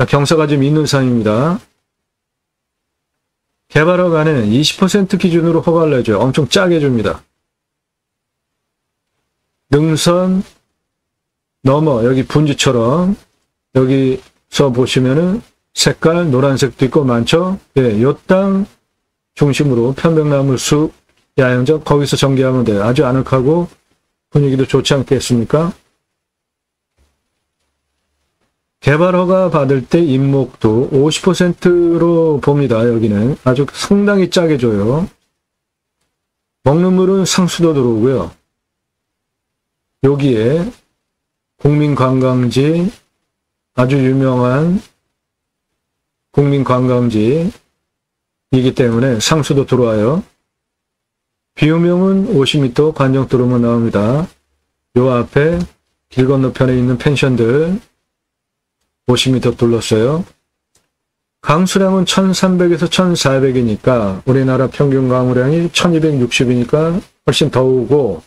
Speaker 1: 경사가 좀 있는 산입니다. 개발허가는 20% 기준으로 허가를 내줘요. 엄청 짜게 줍니다. 능선 넘어, 여기 분지처럼, 여기서 보시면은 색깔 노란색도 있고 많죠? 예, 요 땅 중심으로 편백나무 숲, 야영장, 거기서 전개하면 돼요. 아주 아늑하고 분위기도 좋지 않겠습니까? 개발허가 받을 때 임목도 50%로 봅니다. 여기는 아주 상당히 짜게 줘요. 먹는 물은 상수도 들어오고요. 여기에 국민관광지, 아주 유명한 국민관광지이기 때문에 상수도 들어와요. 비용명은 50m 관정도로만 나옵니다. 요 앞에 길 건너편에 있는 펜션들 50m 둘렀어요. 강수량은 1300에서 1400이니까 우리나라 평균 강우량이 1260이니까 훨씬 더 오고,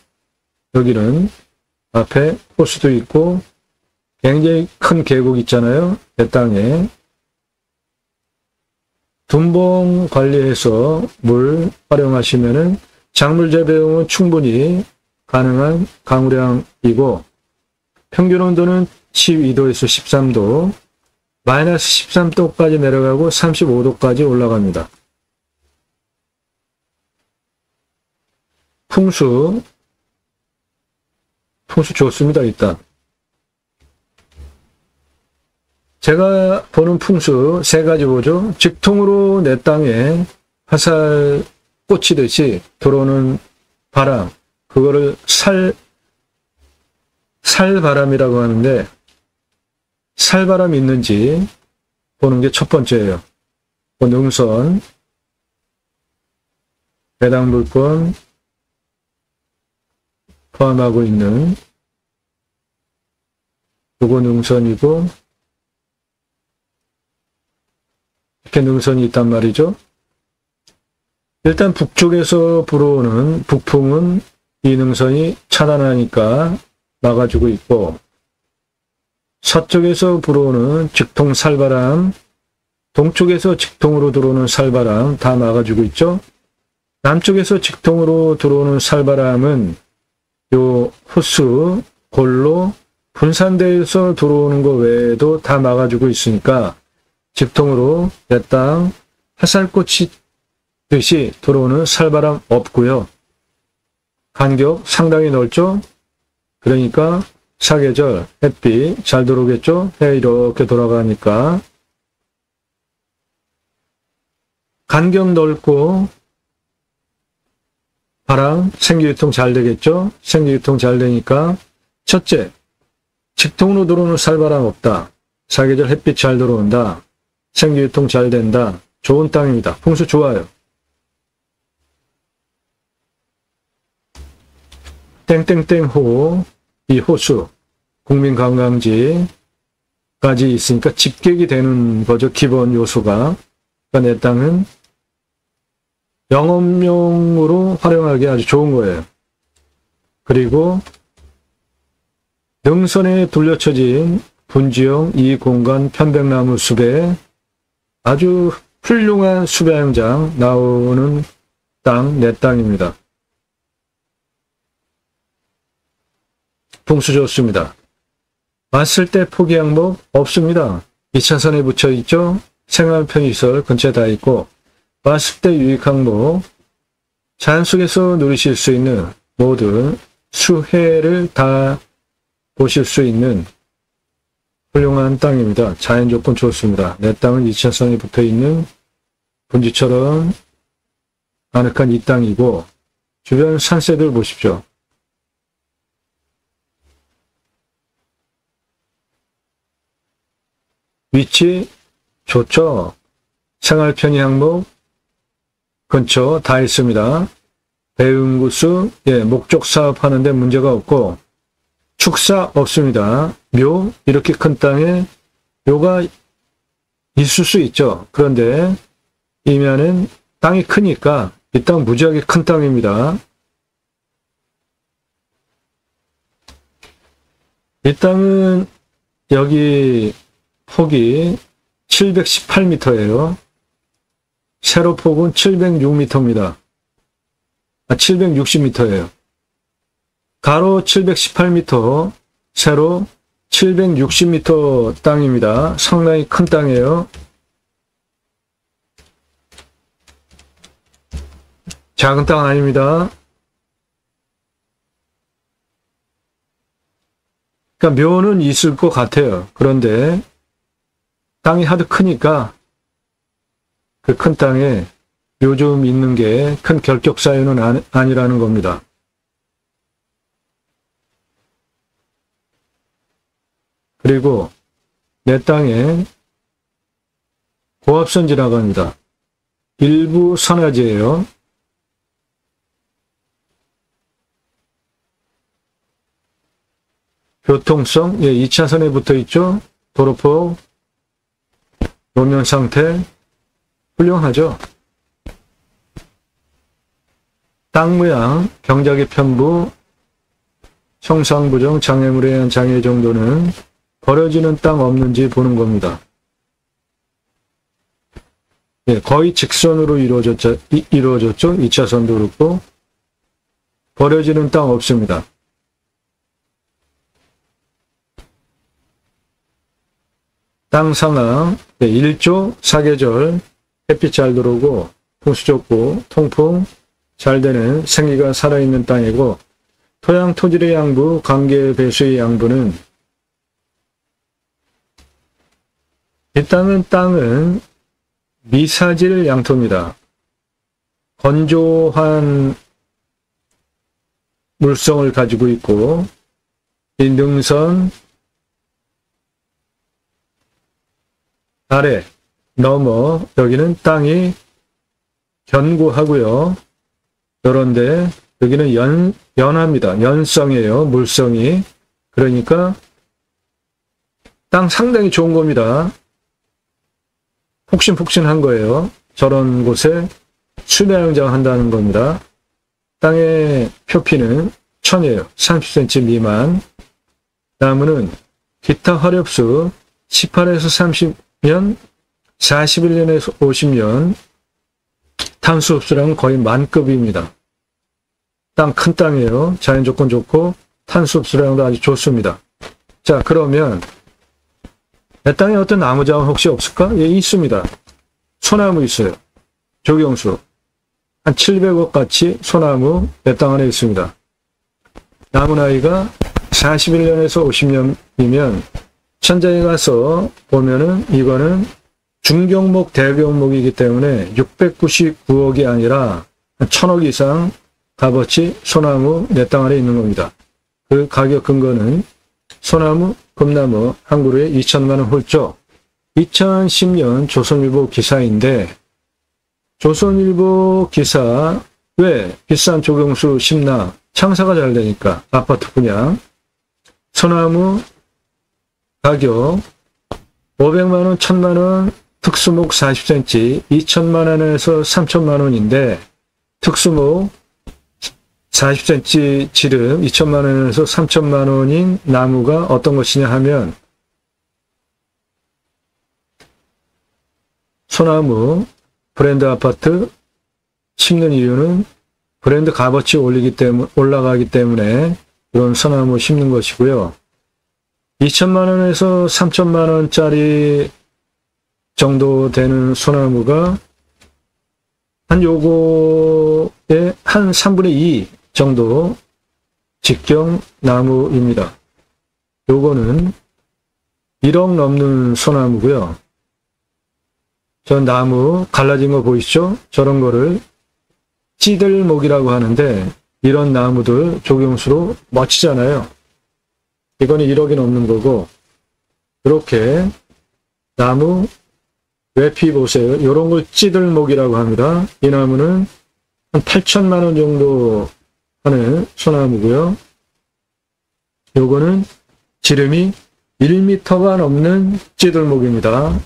Speaker 1: 여기는 앞에 호수도 있고 굉장히 큰 계곡 있잖아요. 내 땅에 둔봉 관리해서 물 활용하시면은 작물 재배용은 충분히 가능한 강우량이고, 평균 온도는 12도에서 13도, 마이너스 13도까지 내려가고 35도까지 올라갑니다. 풍수 좋습니다. 일단 제가 보는 풍수 세 가지 보죠. 직통으로 내 땅에 화살 꽂히듯이 들어오는 바람, 그거를 살바람이라고 하는데, 살바람이 있는지 보는 게 첫 번째예요. 능선, 배당 물권 포함하고 있는 요거 능선이고, 이렇게 능선이 있단 말이죠. 일단 북쪽에서 불어오는 북풍은 이 능선이 차단하니까 막아주고 있고, 서쪽에서 불어오는 직통 살바람, 동쪽에서 직통으로 들어오는 살바람 다 막아주고 있죠. 남쪽에서 직통으로 들어오는 살바람은 요 호수, 골로, 분산대에서 들어오는 거 외에도 다 막아주고 있으니까 직통으로 내 땅 화살꽃이 듯이 들어오는 살바람 없고요. 간격 상당히 넓죠. 그러니까 사계절 햇빛 잘 들어오겠죠. 해 이렇게 돌아가니까 간격 넓고 바람 생기유통 잘 되겠죠. 생기유통 잘 되니까 첫째, 직통으로 들어오는 살바람 없다. 사계절 햇빛 잘 들어온다. 생기유통 잘 된다. 좋은 땅입니다. 풍수 좋아요. 땡땡땡호, 이 호수, 국민관광지까지 있으니까 집객이 되는 거죠. 기본 요소가. 그러니까 내 땅은 영업용으로 활용하기 아주 좋은 거예요. 그리고 능선에 둘러쳐진 분지형 이 공간 편백나무 숲에 아주 훌륭한 수배양장 나오는 땅, 내 땅입니다. 풍수 좋습니다. 왔을 때 포기 항목 없습니다. 2차선에 붙여 있죠. 생활 편의시설 근처에 다 있고, 왔을 때 유익 항목, 자연 속에서 누리실 수 있는 모든 수혜를 다 보실 수 있는 훌륭한 땅입니다. 자연 조건 좋습니다. 내 땅은 2차선에 붙어 있는 분지처럼 아늑한 이 땅이고, 주변 산세들 보십시오. 위치 좋죠. 생활 편의 항목 근처 다 있습니다. 배은구수, 목족 사업하는데 문제가 없고, 축사 없습니다. 묘, 이렇게 큰 땅에 묘가 있을 수 있죠. 그런데 이면은 땅이 크니까 이 땅 무지하게 큰 땅입니다. 이 땅은 여기 폭이 718m예요. 세로 폭은 706m입니다. 760m예요. 가로 718m, 세로 760m 땅입니다. 상당히 큰 땅이에요. 작은 땅 아닙니다. 그러니까 묘는 있을 것 같아요. 그런데 땅이 하도 크니까 그 큰 땅에 묘 좀 있는 게 큰 결격 사유는 아니라는 겁니다. 그리고 내 땅에 고압선 지나갑니다. 일부 산화제예요. 교통성, 2차선에 붙어 있죠. 도로폭, 노면 상태 훌륭하죠. 땅 모양, 경작의 편부, 형상부정, 장애물에 의한 장애 정도는 버려지는 땅 없는지 보는 겁니다. 거의 직선으로 이루어졌죠. 2차선도 그렇고 버려지는 땅 없습니다. 땅 상황, 일조, 사계절, 햇빛 잘 들어오고 풍수 좋고 통풍 잘 되는 생기가 살아있는 땅이고, 토양 토질의 양부, 관계 배수의 양부는, 이 땅은 미사질 양토입니다. 건조한 물성을 가지고 있고, 이 능선 아래 넘어 여기는 땅이 견고하고요. 그런데 여기는 연합니다. 연성이에요. 물성이. 그러니까 땅 상당히 좋은 겁니다. 폭신폭신한 거예요. 저런 곳에 수배양장 한다는 겁니다. 땅의 표피는 천이에요. 30cm 미만. 나무는 기타 화렵수 18에서 30년, 41년에서 50년, 탄수 흡수량은 거의 만급입니다. 땅 큰 땅이에요. 자연 조건 좋고 탄수 흡수량도 아주 좋습니다. 자, 그러면 내 땅에 어떤 나무 자원 혹시 없을까? 있습니다. 소나무 있어요. 조경수. 한 700억 가치 소나무 내 땅 안에 있습니다. 나무 나이가 41년에서 50년이면 천장에 가서 보면은 이거는 중경목, 대경목이기 때문에 699억이 아니라 1000억 이상 값어치 소나무 내 땅 안에 있는 겁니다. 그 가격 근거는 소나무, 금나무 한 그루에 2천만 원 훌쩍. 2010년 조선일보 기사인데, 조선일보 기사 왜 비싼 조경수 심나? 창사가 잘 되니까 아파트 분양. 소나무 가격 500만 원, 1000만 원, 특수목 40cm 2천만 원에서 3천만 원인데, 특수목 40cm 지름 2천만 원에서 3천만 원인 나무가 어떤 것이냐 하면, 소나무 브랜드 아파트 심는 이유는 브랜드 값어치 올라가기 때문에 이런 소나무 심는 것이고요. 2천만 원에서 3천만 원짜리 정도 되는 소나무가 한 요거의 한 3분의 2 정도 직경 나무입니다. 요거는 1억 넘는 소나무고요. 저 나무 갈라진 거 보이시죠? 저런 거를 찌들목이라고 하는데 이런 나무들 조경수로 멋지잖아요. 이거는 1억이 넘는 거고 이렇게 나무 외피 보세요. 이런 걸 찌들목이라고 합니다. 이 나무는 한 8천만 원 정도 하는 소나무고요. 요거는 지름이 1m가 넘는 찌들목입니다.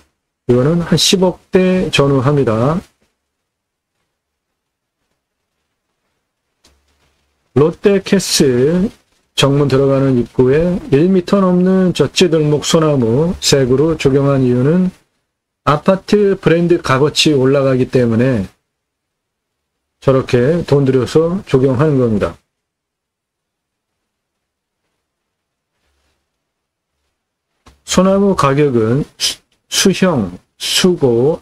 Speaker 1: 이거는 한 10억대 전후합니다. 롯데캐슬 정문 들어가는 입구에 1m 넘는 저 찌들목 소나무 색으로 조경한 이유는 아파트 브랜드 값어치 올라가기 때문에 저렇게 돈 들여서 조경하는 겁니다. 소나무 가격은 수형, 수고,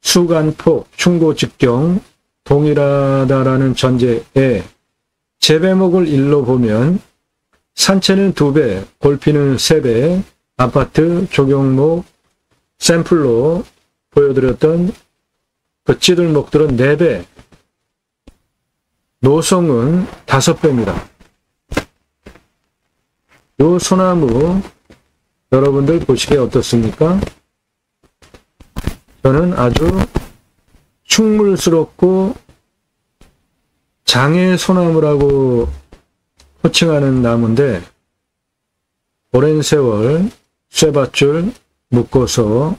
Speaker 1: 수간폭, 충고 직경 동일하다라는 전제에 재배목을 일로 보면 산채는 2배, 골피는 3배, 아파트 조경목 샘플로 보여드렸던 그 찌들목들은 4배, 노성은 5배입니다. 요 소나무 여러분들 보시기에 어떻습니까? 저는 아주 충물스럽고 장애 소나무라고 호칭하는 나무인데 오랜 세월 쇠밧줄 묶어서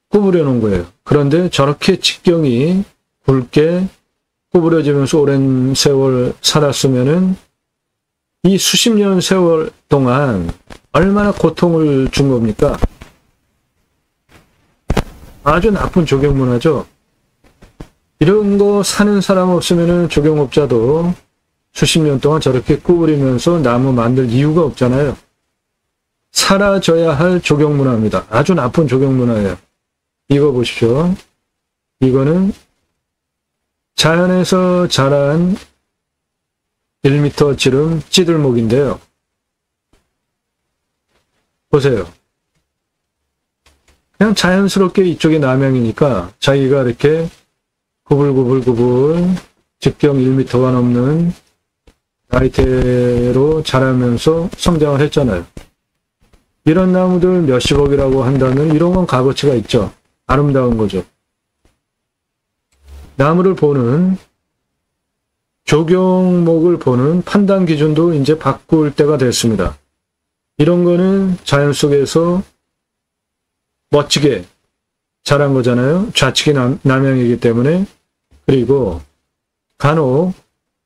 Speaker 1: 구부려 놓은 거예요. 그런데 저렇게 직경이 굵게 구부려지면서 오랜 세월 살았으면은 이 수십 년 세월 동안 얼마나 고통을 준 겁니까? 아주 나쁜 조경문화죠. 이런 거 사는 사람 없으면은 조경업자도 수십 년 동안 저렇게 구부리면서 나무 만들 이유가 없잖아요. 사라져야 할 조경문화입니다. 아주 나쁜 조경문화예요. 이거 보십시오. 이거는 자연에서 자란 1m 지름 찌들목인데요. 보세요. 그냥 자연스럽게 이쪽이 남향이니까 자기가 이렇게 구불구불구불 직경 1m가 넘는 나이테로 자라면서 성장을 했잖아요. 이런 나무들 몇십억이라고 한다면 이런 건 값어치가 있죠. 아름다운 거죠. 나무를 보는 조경목을 보는 판단 기준도 이제 바꿀 때가 됐습니다. 이런 거는 자연 속에서 멋지게 자란 거잖아요. 좌측이 남향이기 때문에. 그리고 간혹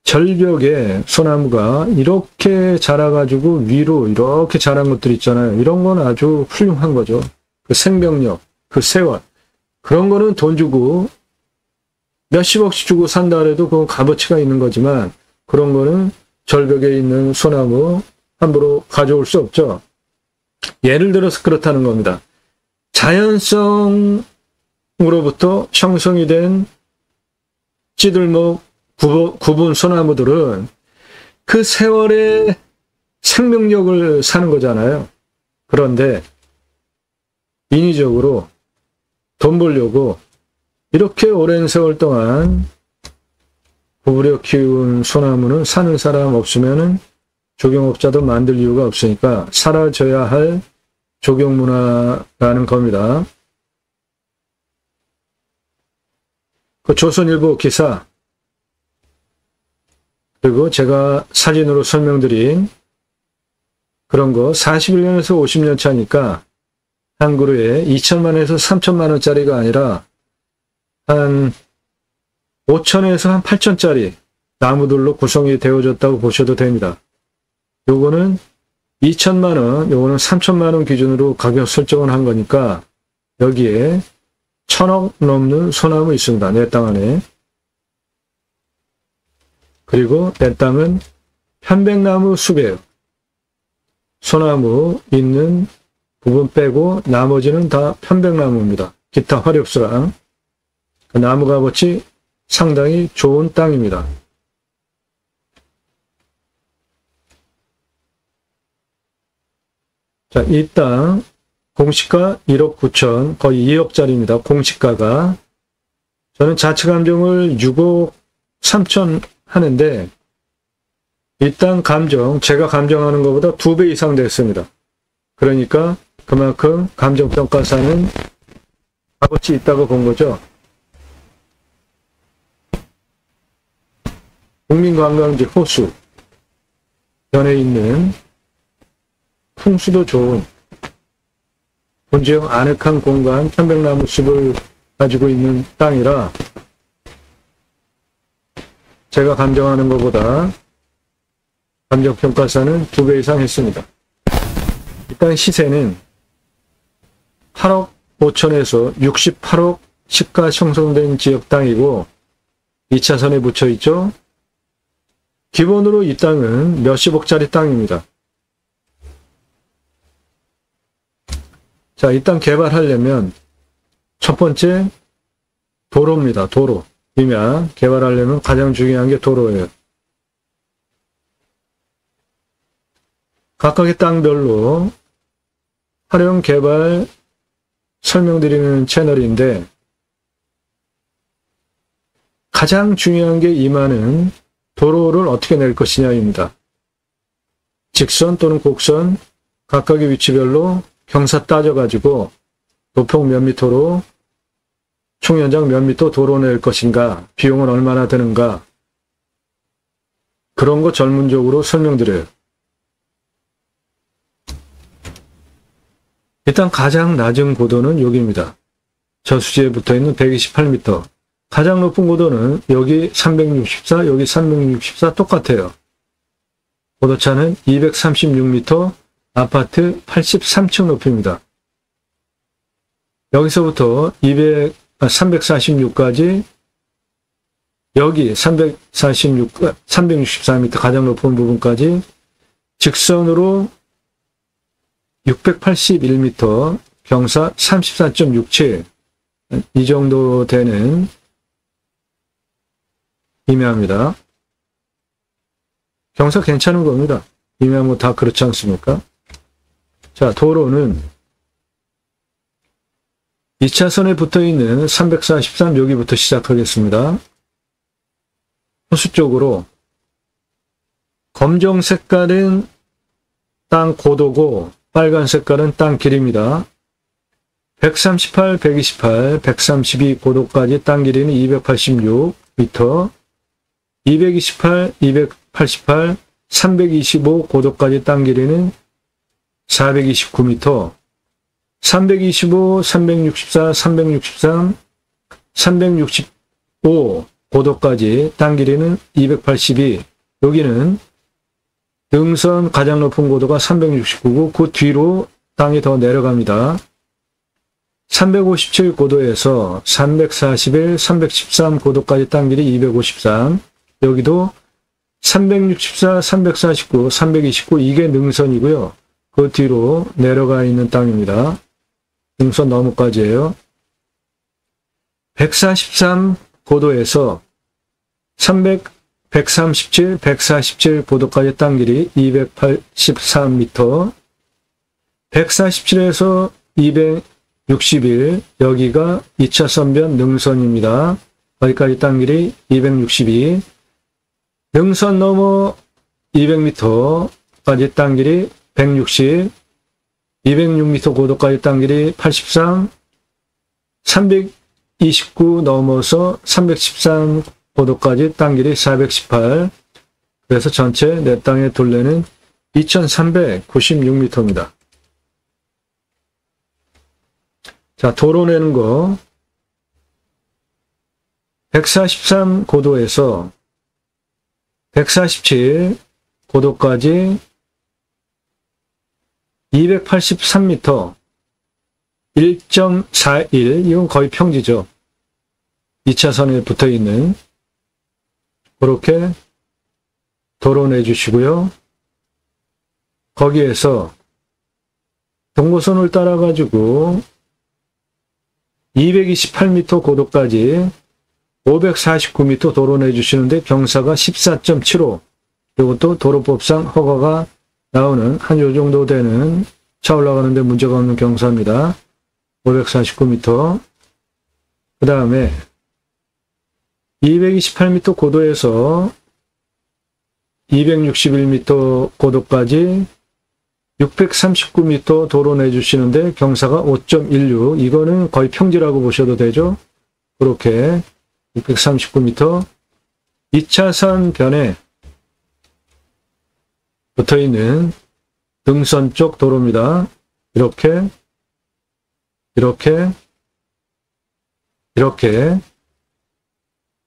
Speaker 1: 절벽에 소나무가 이렇게 자라가지고 위로 이렇게 자란 것들 있잖아요. 이런 건 아주 훌륭한 거죠. 그 생명력, 그 세월. 그런 거는 돈 주고 몇십억씩 주고 산다 해도 그건 값어치가 있는 거지만 그런 거는 절벽에 있는 소나무 함부로 가져올 수 없죠. 예를 들어서 그렇다는 겁니다. 자연성으로부터 형성이 된 찌들목 구분 소나무들은 그 세월의 생명력을 사는 거잖아요. 그런데 인위적으로 돈 벌려고 이렇게 오랜 세월 동안 구부려 키운 소나무는 사는 사람 없으면은 조경업자도 만들 이유가 없으니까 사라져야 할 조경문화라는 겁니다. 그 조선일보 기사 그리고 제가 사진으로 설명드린 그런 거 41년에서 50년 차니까 한 그루에 2천만에서 3천만 원짜리가 아니라 한 5천에서 한 8천짜리 나무들로 구성이 되어졌다고 보셔도 됩니다. 요거는 2천만 원, 요거는 3천만 원 기준으로 가격 설정을 한 거니까 여기에 1000억 넘는 소나무 있습니다. 내 땅 안에. 그리고 내 땅은 편백나무 숲이에요. 소나무 있는 부분 빼고 나머지는 다 편백나무입니다. 기타 화렵수랑 그 나무 값어치 상당히 좋은 땅입니다. 자, 이 땅 공시가 1억 9천, 거의 2억짜리입니다. 공시가가. 저는 자체감정을 6억 3천 하는데 이 땅 감정, 제가 감정하는 것보다 2배 이상 됐습니다. 그러니까 그만큼 감정평가사는 값어치 있다고 본 거죠. 국민관광지 호수, 변에 있는 풍수도 좋은 본지형 아늑한 공간 편백나무 숲을 가지고 있는 땅이라 제가 감정하는 것보다 감정평가사는 2배 이상 했습니다. 이 땅 시세는 8억 5천에서 68억 시가 형성된 지역 땅이고 2차선에 붙여 있죠. 기본으로 이 땅은 몇십억짜리 땅입니다. 자, 이 땅 개발하려면 첫 번째 도로입니다. 도로. 임야 개발하려면 가장 중요한 게 도로예요. 각각의 땅별로 활용 개발 설명드리는 채널인데 가장 중요한 게 임야는 도로를 어떻게 낼 것이냐입니다. 직선 또는 곡선 각각의 위치별로 경사 따져가지고 도평 몇 미터로 총연장 몇 미터 도로 낼 것인가, 비용은 얼마나 드는가, 그런 거 전문적으로 설명드려요. 일단 가장 낮은 고도는 여기입니다. 저수지에 붙어있는 128m. 가장 높은 고도는 여기 364, 여기 364 똑같아요. 고도차는 236m, 아파트 83층 높이입니다. 여기서부터 346까지 여기 364m 가장 높은 부분까지 직선으로 681m, 경사 34.67, 이 정도 되는 임야입니다. 경사 괜찮은 겁니다. 임야 뭐 다 그렇지 않습니까? 자, 도로는 2차선에 붙어있는 343 여기부터 시작하겠습니다. 호수 쪽으로 검정 색깔은 땅 고도고 빨간 색깔은 땅 길입니다. 138, 128, 132 고도까지 땅 길이는 286m, 228, 288, 325 고도까지 땅 길이는 429m, 325, 364, 363, 365 고도까지 땅 길이는 282, 여기는 능선 가장 높은 고도가 369고 그 뒤로 땅이 더 내려갑니다. 357 고도에서 341, 313 고도까지 땅 길이 253, 여기도 364, 349, 329 이게 능선이고요. 그 뒤로 내려가 있는 땅입니다. 능선 너머까지예요. 143 고도에서 137, 147 고도까지 땅 길이 283m, 147에서 261, 여기가 2차선변 능선입니다. 거기까지 땅 길이 262, 능선 넘어 200m까지 땅 길이 160, 206m 고도까지 땅 길이 83, 329 넘어서 313 고도까지 땅 길이 418, 그래서 전체 내 땅의 둘레는 2396m입니다. 자, 도로 내는 거 143 고도에서 147 고도까지 283m, 1.41, 이건 거의 평지죠. 2차선에 붙어 있는, 그렇게 도로 내주시고요. 거기에서 경고선을 따라가지고 228m 고도까지 549m 도로 내주시는데 경사가 14.75, 이것도 도로법상 허가가 나오는 한 요 정도 되는 차 올라가는데 문제가 없는 경사입니다. 549m. 그 다음에 228m 고도에서 261m 고도까지 639m 도로 내주시는데 경사가 5.16, 이거는 거의 평지라고 보셔도 되죠. 그렇게 639m. 2차선 변에 붙어있는 등선 쪽 도로입니다. 이렇게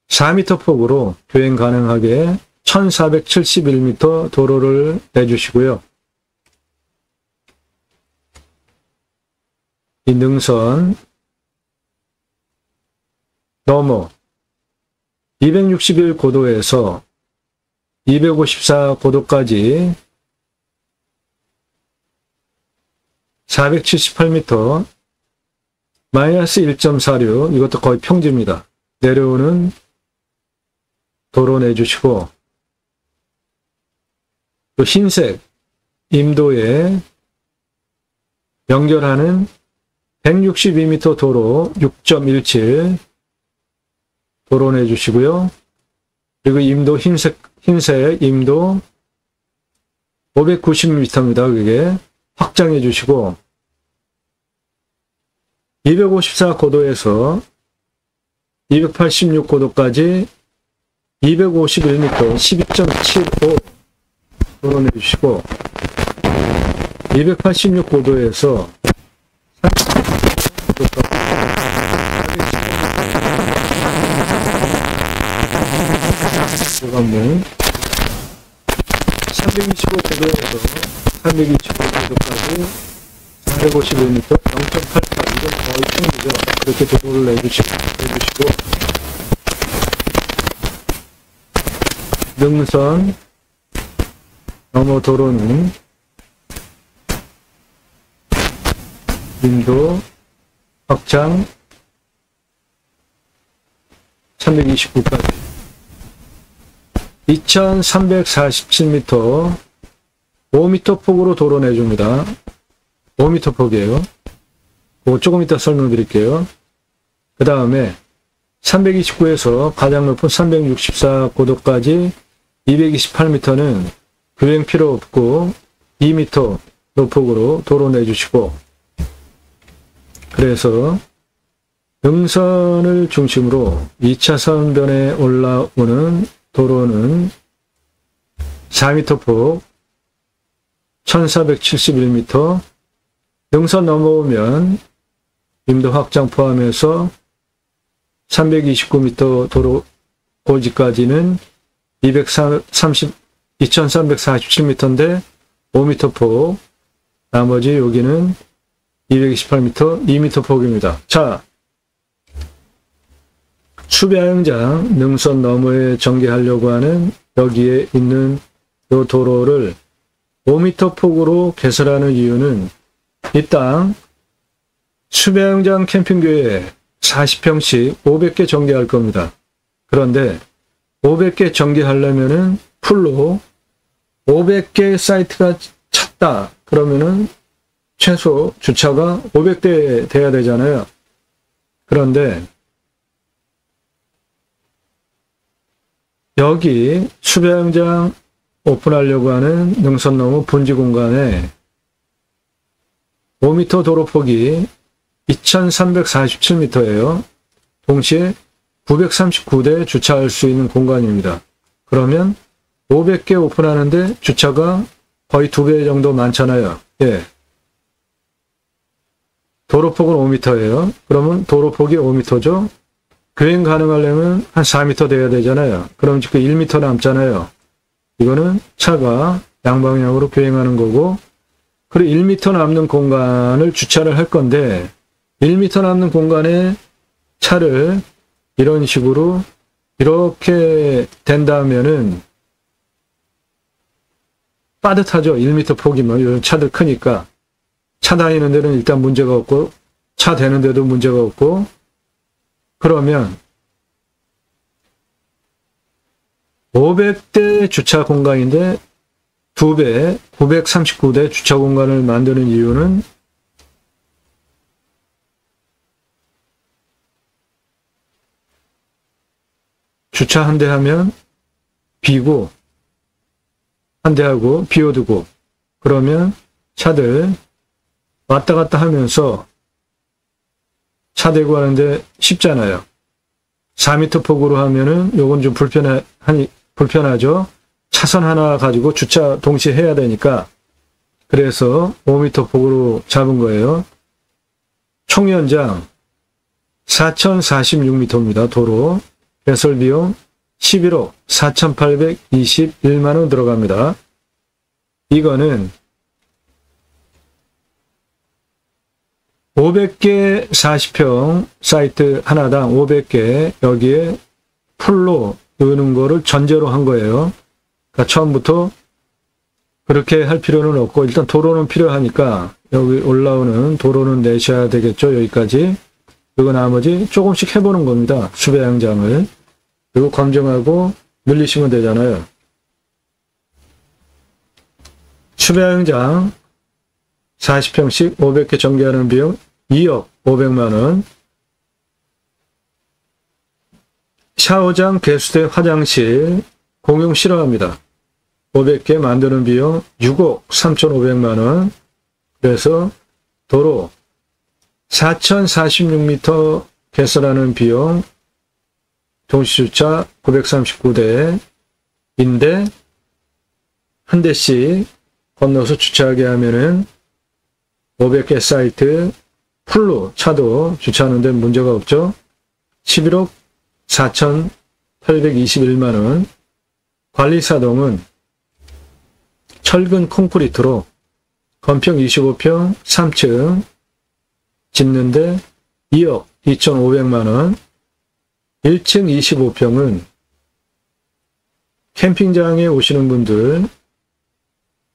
Speaker 1: 4m 폭으로 주행 가능하게 1471m 도로를 내주시고요. 이 능선 넘어 261 고도에서 254 고도까지 478m, 마이너스 1.46, 이것도 거의 평지입니다. 내려오는 도로 내주시고, 또 흰색 임도에 연결하는 162m 도로 6.17 도로 내주시고요. 그리고 임도 흰색 임도 590m입니다. 그게 확장해 주시고 254 고도에서 286 고도까지 251m 12.75 도로 내주시고 286 고도에서 325 고도에서 325 고도까지 451m 0.88, 이건 거의 평지죠. 그렇게 도로를 내주시고 능선 넘어 도로는 인도 확장 329까지 2347m 5m 폭으로 도로 내줍니다. 5m 폭이에요. 그거 조금 이따 설명드릴게요. 그 다음에 329에서 가장 높은 364 고도까지 228m는 교행 필요 없고 2m 노폭으로 도로 내주시고, 그래서 능선을 중심으로 2차선 변에 올라오는 도로는 4m 폭 1471m, 능선 넘어오면 임도 확장 포함해서 329m 도로 고지까지는 2347m인데 5m 폭, 나머지 여기는 228m, 2m 폭입니다. 자, 추배항장 능선 너머에 전개하려고 하는 여기에 있는 이 도로를 5m 폭으로 개설하는 이유는 이 땅 추배항장 캠핑교회 40평씩 500개 전개할 겁니다. 그런데 500개 전개하려면은 풀로 500개 사이트가 찼다 그러면은 최소 주차가 500대 돼야 되잖아요. 그런데 여기 추배항장 오픈하려고 하는 능선 너머 분지 공간에 5m 도로폭이 2347m예요. 동시에 939대 주차할 수 있는 공간입니다. 그러면 500개 오픈하는데 주차가 거의 2배 정도 많잖아요. 예. 도로폭은 5m예요. 그러면 도로폭이 5m죠. 교행 가능하려면 한 4m 돼야 되잖아요. 그럼 지금 1m 남잖아요. 이거는 차가 양방향으로 교행하는 거고, 그리고 1m 남는 공간을 주차를 할 건데 1m 남는 공간에 차를 이런 식으로 이렇게 된다면은 빠듯하죠. 1m 폭이면 이런 차들 크니까. 차 다니는 데는 일단 문제가 없고 차 대는 데도 문제가 없고 그러면 500대 주차 공간인데 2배 939대 주차 공간을 만드는 이유는 주차 한 대 하면 비고 한 대 하고 비워두고 그러면 차들 왔다 갔다 하면서 차 대고 하는데 쉽잖아요. 4m 폭으로 하면은 요건 좀 불편하죠. 차선 하나 가지고 주차 동시에 해야 되니까 그래서 5m 폭으로 잡은 거예요. 총 연장 4046m입니다. 도로 개설 비용 11억 4,821만 원 들어갑니다. 이거는 500개 40평 사이트 하나당 500개 여기에 풀로 넣는 거를 전제로 한 거예요. 그러니까 처음부터 그렇게 할 필요는 없고 일단 도로는 필요하니까 여기 올라오는 도로는 내셔야 되겠죠. 여기까지. 그리고 나머지 조금씩 해보는 겁니다. 수배양장을. 그리고 검증하고 늘리시면 되잖아요. 수배양장 40평씩 500개 전개하는 비용 2억 500만 원. 샤워장, 개수대, 화장실 공용 싫어합니다. 500개 만드는 비용 6억 3,500만 원. 그래서 도로 4,046m 개설하는 비용 동시주차 939대인데 한 대씩 건너서 주차하게 하면은 500개 사이트 풀로 차도 주차하는 데 문제가 없죠. 11억 4,821만 원. 관리사동은 철근 콘크리트로 건평 25평 3층 짓는데 2억 2,500만 원. 1층 25평은 캠핑장에 오시는 분들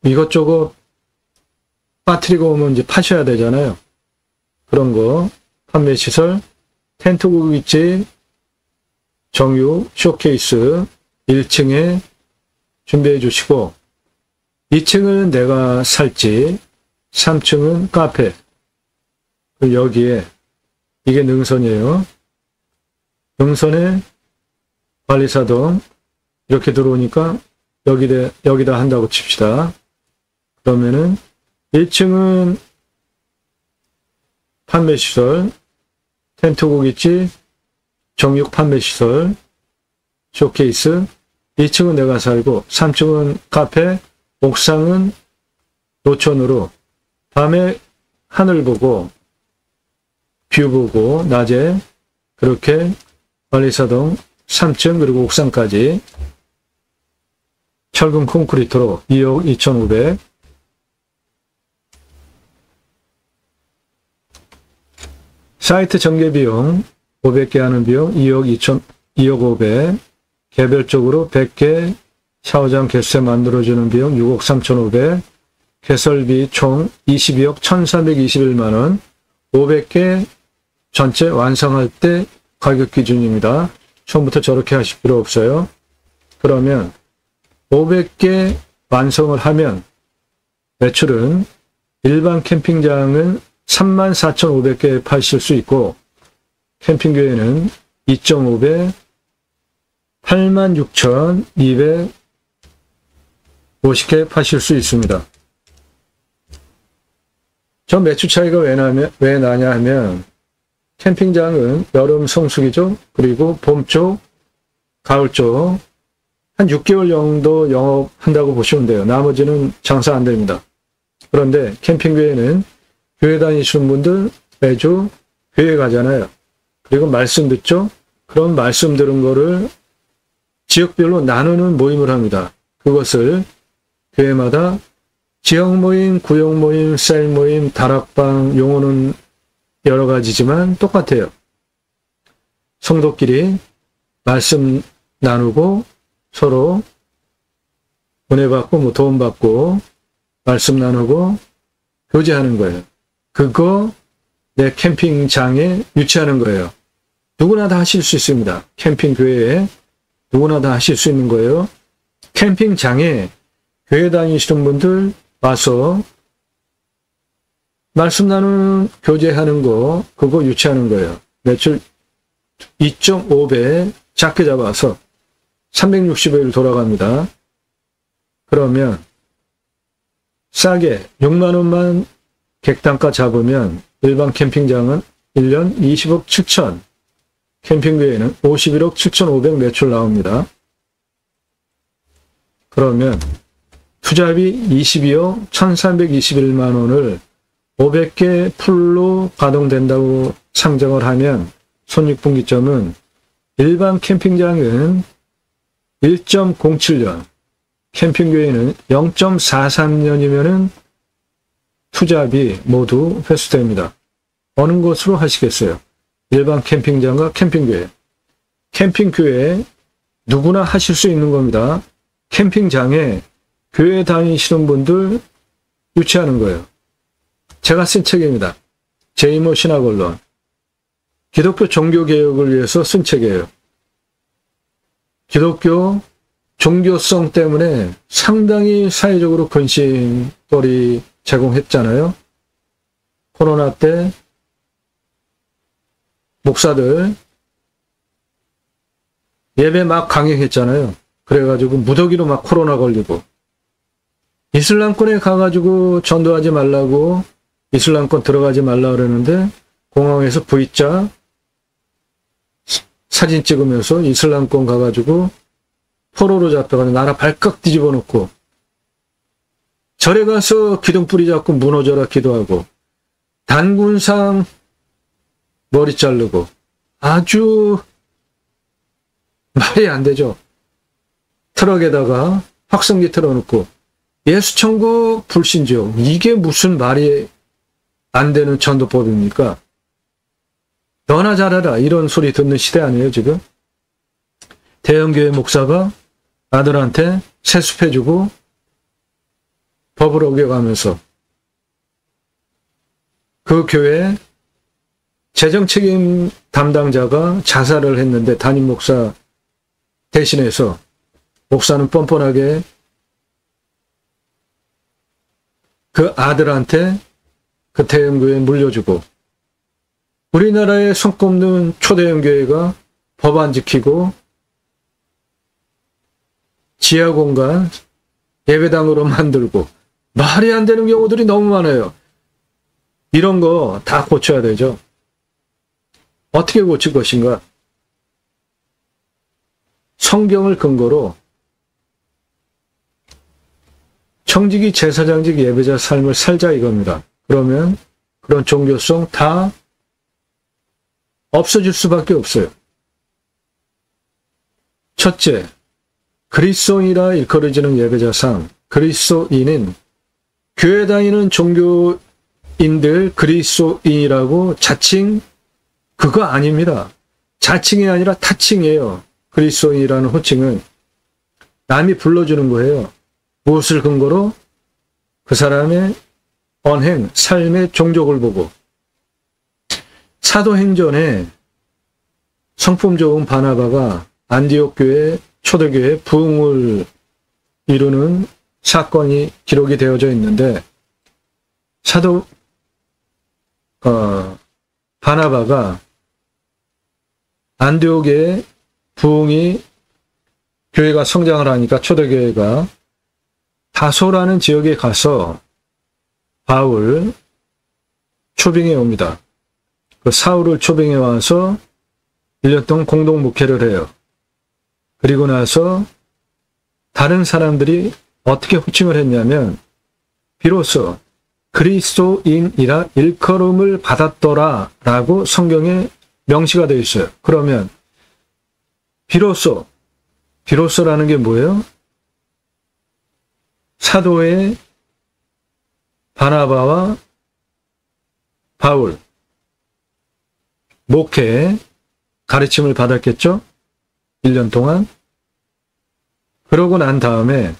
Speaker 1: 이것저것 빠뜨리고 오면 이제 파셔야 되잖아요. 그런 거 판매시설, 텐트 고깃집, 정육, 쇼케이스 1층에 준비해 주시고 2층은 내가 살지 3층은 카페 여기에 이게 능선이에요. 능선에 관리사동 이렇게 들어오니까 여기다 한다고 칩시다. 그러면은 1층은 판매시설, 텐트 고깃집, 정육 판매시설, 쇼케이스, 2층은 내가 살고 3층은 카페, 옥상은 노천으로 밤에 하늘 보고 뷰 보고 낮에 그렇게 관리사동 3층 그리고 옥상까지 철근 콘크리트로 2억 2,500. 사이트 전개 비용 500개 하는 비용 2억 500. 개별적으로 100개 샤워장 개수대 만들어주는 비용 6억 3,500. 개설비 총 22억 1,421만 원. 500개 전체 완성할 때 가격 기준입니다. 처음부터 저렇게 하실 필요 없어요. 그러면 500개 완성을 하면 매출은 일반 캠핑장은 34,500개 파실 수 있고 캠핑교회는 2.5배 86,250개 파실 수 있습니다. 저 매출 차이가 왜 나냐 하면 캠핑장은 여름 성수기죠. 그리고 봄 쪽, 가을 쪽 한 6개월 정도 영업한다고 보시면 돼요. 나머지는 장사 안 됩니다. 그런데 캠핑교회는 교회 다니시는 분들 매주 교회 가잖아요. 그리고 말씀 듣죠. 그런 말씀 들은 거를 지역별로 나누는 모임을 합니다. 그것을 교회마다 지역 모임, 구역 모임, 셀 모임, 다락방, 용어는 여러 가지지만 똑같아요. 성도끼리 말씀 나누고 서로 은혜 받고 도움 받고 말씀 나누고 교제하는 거예요. 그거 내 캠핑장에 유치하는 거예요. 누구나 다 하실 수 있습니다. 캠핑 교회에 누구나 다 하실 수 있는 거예요. 캠핑장에 교회 다니시는 분들 와서 말씀 나누는 교제하는 거 그거 유치하는 거예요. 매출 2.5배 작게 잡아서 360일 돌아갑니다. 그러면 싸게 6만 원만 객단가 잡으면 일반 캠핑장은 1년 20억 7천, 캠핑교회는 51억 7,500 매출 나옵니다. 그러면 투자비 22억 1,321만 원을 500개 풀로 가동된다고 상정을 하면 손익분기점은 일반 캠핑장은 1.07년, 캠핑교회는 0.43년이면은 투자비 모두 회수됩니다. 어느 것으로 하시겠어요? 일반 캠핑장과 캠핑교회. 캠핑교회 누구나 하실 수 있는 겁니다. 캠핑장에 교회 다니시는 분들 유치하는 거예요. 제가 쓴 책입니다. 제이모 신학언론. 기독교 종교개혁을 위해서 쓴 책이에요. 기독교 종교성 때문에 상당히 사회적으로 근심거리 제공했잖아요. 코로나 때 목사들 예배 막 강행했잖아요. 그래가지고 무더기로 막 코로나 걸리고 이슬람권에 가가지고 전도하지 말라고 이슬람권 들어가지 말라 그러는데 공항에서 V자 사진 찍으면서 이슬람권 가가지고 포로로 잡혀가지고 나라 발칵 뒤집어 놓고 절에 가서 기둥뿌리 잡고 무너져라 기도하고 단군상 머리 자르고 아주 말이 안 되죠. 트럭에다가 확성기 틀어놓고 예수천국 불신지옥 이게 무슨 말이 안 되는 전도법입니까? 너나 잘하라 이런 소리 듣는 시대 아니에요 지금? 대형교회 목사가 아들한테 세습해주고 법을 어겨가면서 그 교회 재정책임 담당자가 자살을 했는데 담임 목사 대신해서 목사는 뻔뻔하게 그 아들한테 그 대형교회 물려주고 우리나라의 손꼽는 초대형 교회가 법 안 지키고 지하공간 예배당으로 만들고 말이 안 되는 경우들이 너무 많아요. 이런 거 다 고쳐야 되죠. 어떻게 고칠 것인가? 성경을 근거로 청지기 제사장직 예배자 삶을 살자 이겁니다. 그러면 그런 종교성 다 없어질 수밖에 없어요. 첫째, 그리스도인이라 일컬어지는 예배자상, 그리스도인은 교회 다니는 종교인들 그리스도인이라고 자칭 그거 아닙니다. 자칭이 아니라 타칭이에요. 그리스도인이라는 호칭은 남이 불러주는 거예요. 무엇을 근거로? 그 사람의 언행, 삶의 종족을 보고 사도행전에 성품 좋은 바나바가 안디옥 교회, 초대교회 부흥을 이루는 사건이 기록이 되어져 있는데 사도 바나바가 안디옥의 부흥이 교회가 성장을 하니까 초대교회가 다소라는 지역에 가서 바울 초빙해 옵니다. 그 사울을 초빙해 와서 1년 동안 공동 목회를 해요. 그리고 나서 다른 사람들이 어떻게 호칭을 했냐면 비로소 그리스도인이라 일컬음을 받았더라 라고 성경에 명시가 되어 있어요. 그러면 비로소라는 게 뭐예요? 사도의 바나바와 바울 목회, 가르침을 받았겠죠? 1년 동안. 그러고 난 다음에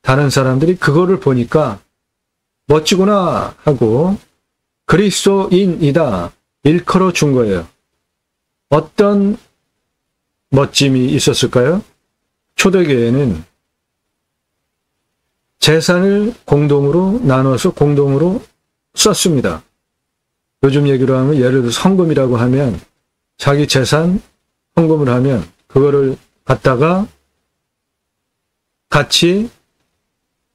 Speaker 1: 다른 사람들이 그거를 보니까 멋지구나 하고 그리스도인이다 일컬어 준 거예요. 어떤 멋짐이 있었을까요? 초대교회는 재산을 공동으로 나눠서 공동으로 썼습니다. 요즘 얘기로 하면 예를 들어서 헌금이라고 하면 자기 재산 헌금을 하면 그거를 갖다가 같이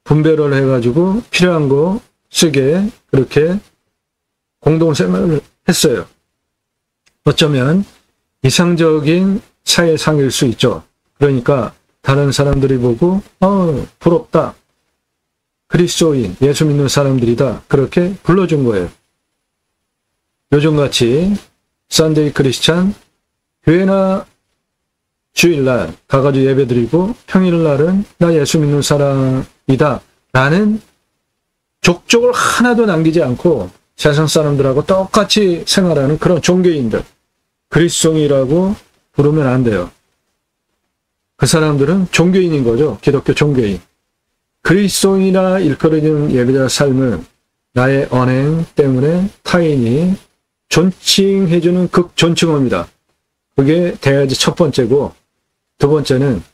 Speaker 1: 분배를 해가지고 필요한 거 쓰게 그렇게 공동생활을 했어요. 어쩌면 이상적인 사회상일 수 있죠. 그러니까 다른 사람들이 보고 부럽다. 그리스도인, 예수 믿는 사람들이다. 그렇게 불러준 거예요. 요즘같이 썬데이 크리스찬, 교회나 주일날 가가지고 예배드리고 평일날은 나 예수 믿는 사람이다. 라는 족적을 하나도 남기지 않고 세상 사람들하고 똑같이 생활하는 그런 종교인들, 그리스도인이라고 부르면 안 돼요. 그 사람들은 종교인인 거죠. 기독교 종교인. 그리스도인이라 일컬어지는 예배자 삶은 나의 언행 때문에 타인이 존칭해주는 극존칭어입니다. 그게 돼야지 첫 번째고, 두 번째는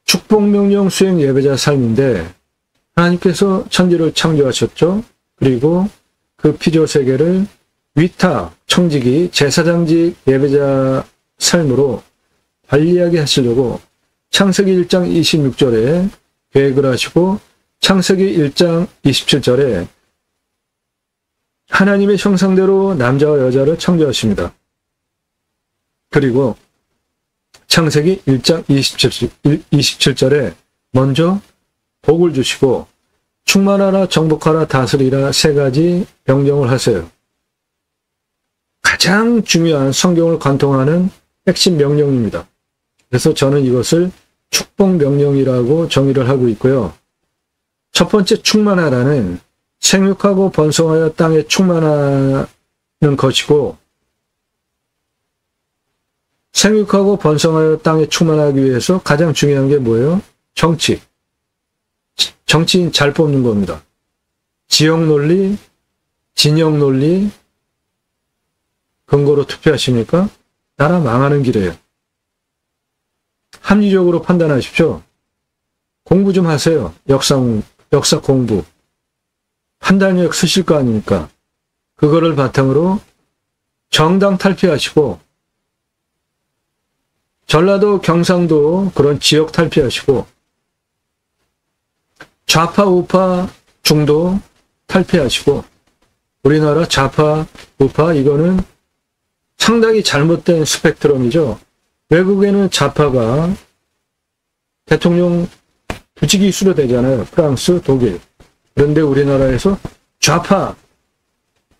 Speaker 1: 축복명령 수행 예배자 삶인데 하나님께서 천지를 창조하셨죠. 그리고 그 피조세계를 위탁, 청지기, 제사장직 예배자 삶으로 관리하게 하시려고 창세기 1장 26절에 계획을 하시고 창세기 1장 27절에 하나님의 형상대로 남자와 여자를 창조하십니다. 그리고 창세기 1장 27절에 먼저 복을 주시고 충만하라 정복하라 다스리라 세 가지 명령을 하세요. 가장 중요한 성경을 관통하는 핵심 명령입니다. 그래서 저는 이것을 축복 명령이라고 정의를 하고 있고요. 첫 번째 충만하라는 생육하고 번성하여 땅에 충만하는 것이고, 생육하고 번성하여 땅에 충만하기 위해서 가장 중요한 게 뭐예요? 정치. 정치인 잘 뽑는 겁니다. 지역 논리, 진영 논리 근거로 투표하십니까? 나라 망하는 길이에요. 합리적으로 판단하십시오. 공부 좀 하세요. 역사 공부. 판단력 쓰실 거 아닙니까? 그거를 바탕으로 정당 탈피하시고, 전라도, 경상도 그런 지역 탈피하시고, 좌파, 우파, 중도 탈피하시고, 우리나라 좌파, 우파 이거는 상당히 잘못된 스펙트럼이죠. 외국에는 좌파가 대통령 부지기 수료되잖아요. 프랑스, 독일. 그런데 우리나라에서 좌파,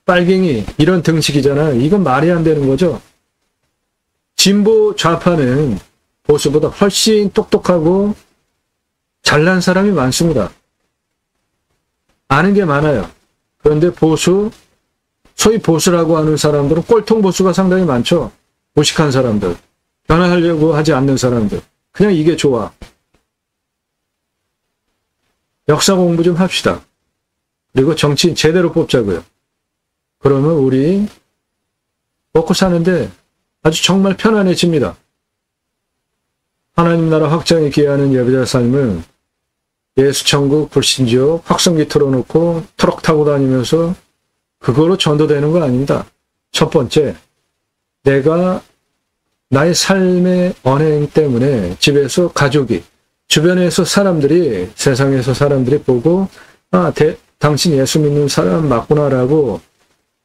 Speaker 1: 빨갱이 이런 등식이잖아요. 이건 말이 안 되는 거죠. 진보 좌파는 보수보다 훨씬 똑똑하고 잘난 사람이 많습니다. 아는 게 많아요. 그런데 보수, 소위 보수라고 하는 사람들은 꼴통 보수가 상당히 많죠. 무식한 사람들, 변화하려고 하지 않는 사람들. 그냥 이게 좋아. 역사 공부 좀 합시다. 그리고 정치인 제대로 뽑자고요. 그러면 우리 먹고 사는데 아주 정말 편안해집니다. 하나님 나라 확장에 기여하는 예배자 삶은 예수천국, 불신지옥, 확성기 틀어놓고 트럭 타고 다니면서 그거로 전도되는 거 아닙니다. 첫 번째, 내가 나의 삶의 언행 때문에 집에서 가족이, 주변에서 사람들이, 세상에서 사람들이 보고 당신 예수 믿는 사람 맞구나라고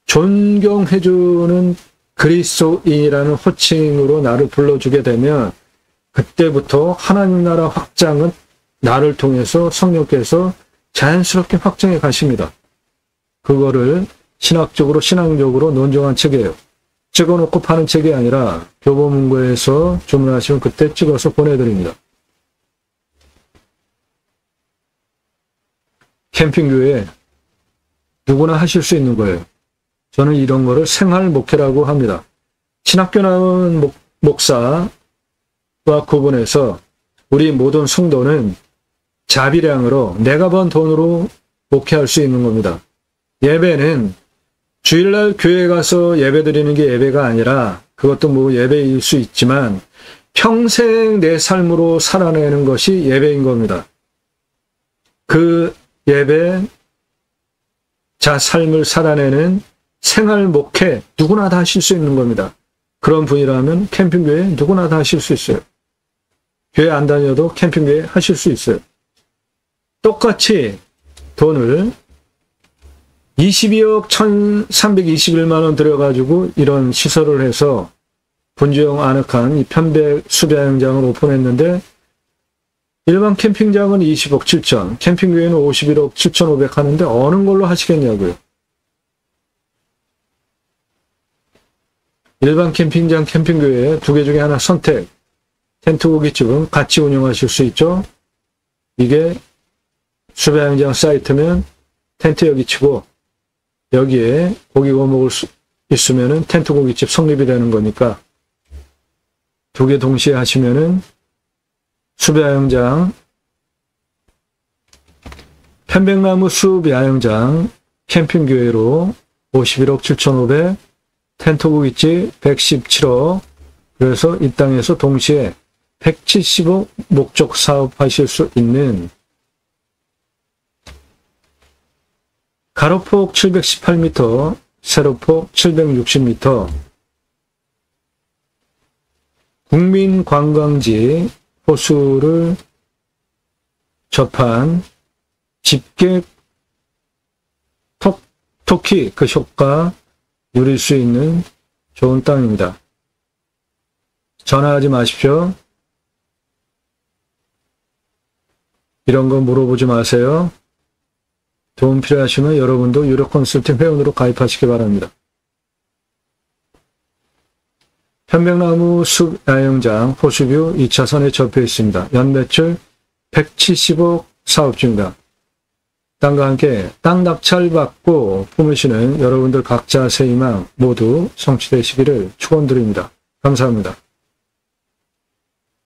Speaker 1: 존경해주는 그리스도인이라는 호칭으로 나를 불러주게 되면 그때부터 하나님 나라 확장은 나를 통해서 성령께서 자연스럽게 확장해 가십니다. 그거를 신학적으로 신앙적으로 논증한 책이에요. 찍어놓고 파는 책이 아니라 교보문고에서 주문하시면 그때 찍어서 보내드립니다. 캠핑교회 누구나 하실 수 있는 거예요. 저는 이런 거를 생활 목회라고 합니다. 신학교 나온 목사와 구분해서 우리 모든 성도는 자비량으로 내가 번 돈으로 목회할 수 있는 겁니다. 예배는 주일날 교회 가서 예배 드리는 게 예배가 아니라 그것도 뭐 예배일 수 있지만 평생 내 삶으로 살아내는 것이 예배인 겁니다. 그 예배, 자 삶을 살아내는 생활 목회 누구나 다 하실 수 있는 겁니다. 그런 분이라면 캠핑교회 누구나 다 하실 수 있어요. 교회 안 다녀도 캠핑교회 하실 수 있어요. 똑같이 돈을 22억 1,321만 원 들여가지고 이런 시설을 해서 분주형 아늑한 이 편백 수배양장을 오픈했는데 일반 캠핑장은 20억 7천, 캠핑교회는 51억 7,500 하는데 어느 걸로 하시겠냐고요. 일반 캠핑장, 캠핑교회 두 개 중에 하나 선택. 텐트 고깃집은 같이 운영하실 수 있죠. 이게 수배양장 사이트면 텐트 여기 치고 여기에 고기 구워 먹을 수 있으면은 텐트 고깃집 성립이 되는 거니까 두 개 동시에 하시면은 숲야영장, 편백나무 숲야영장 캠핑교회로 51억 7,500, 텐트 고깃집 117억, 그래서 이 땅에서 동시에 170억 목적 사업하실 수 있는 가로폭 718m, 세로폭 760m, 국민관광지 호수를 접한 집게 토끼 그 효과 누릴 수 있는 좋은 땅입니다. 전화하지 마십시오. 이런 거 물어보지 마세요. 도움 필요하시면 여러분도 유료 컨설팅 회원으로 가입하시기 바랍니다. 편백나무 숲 야영장 호수뷰 2차선에 접해 있습니다. 연매출 170억 사업 중입니다. 땅과 함께 땅 낙찰 받고 품으시는 여러분들 각자 새 희망 모두 성취되시기를 축원드립니다. 감사합니다.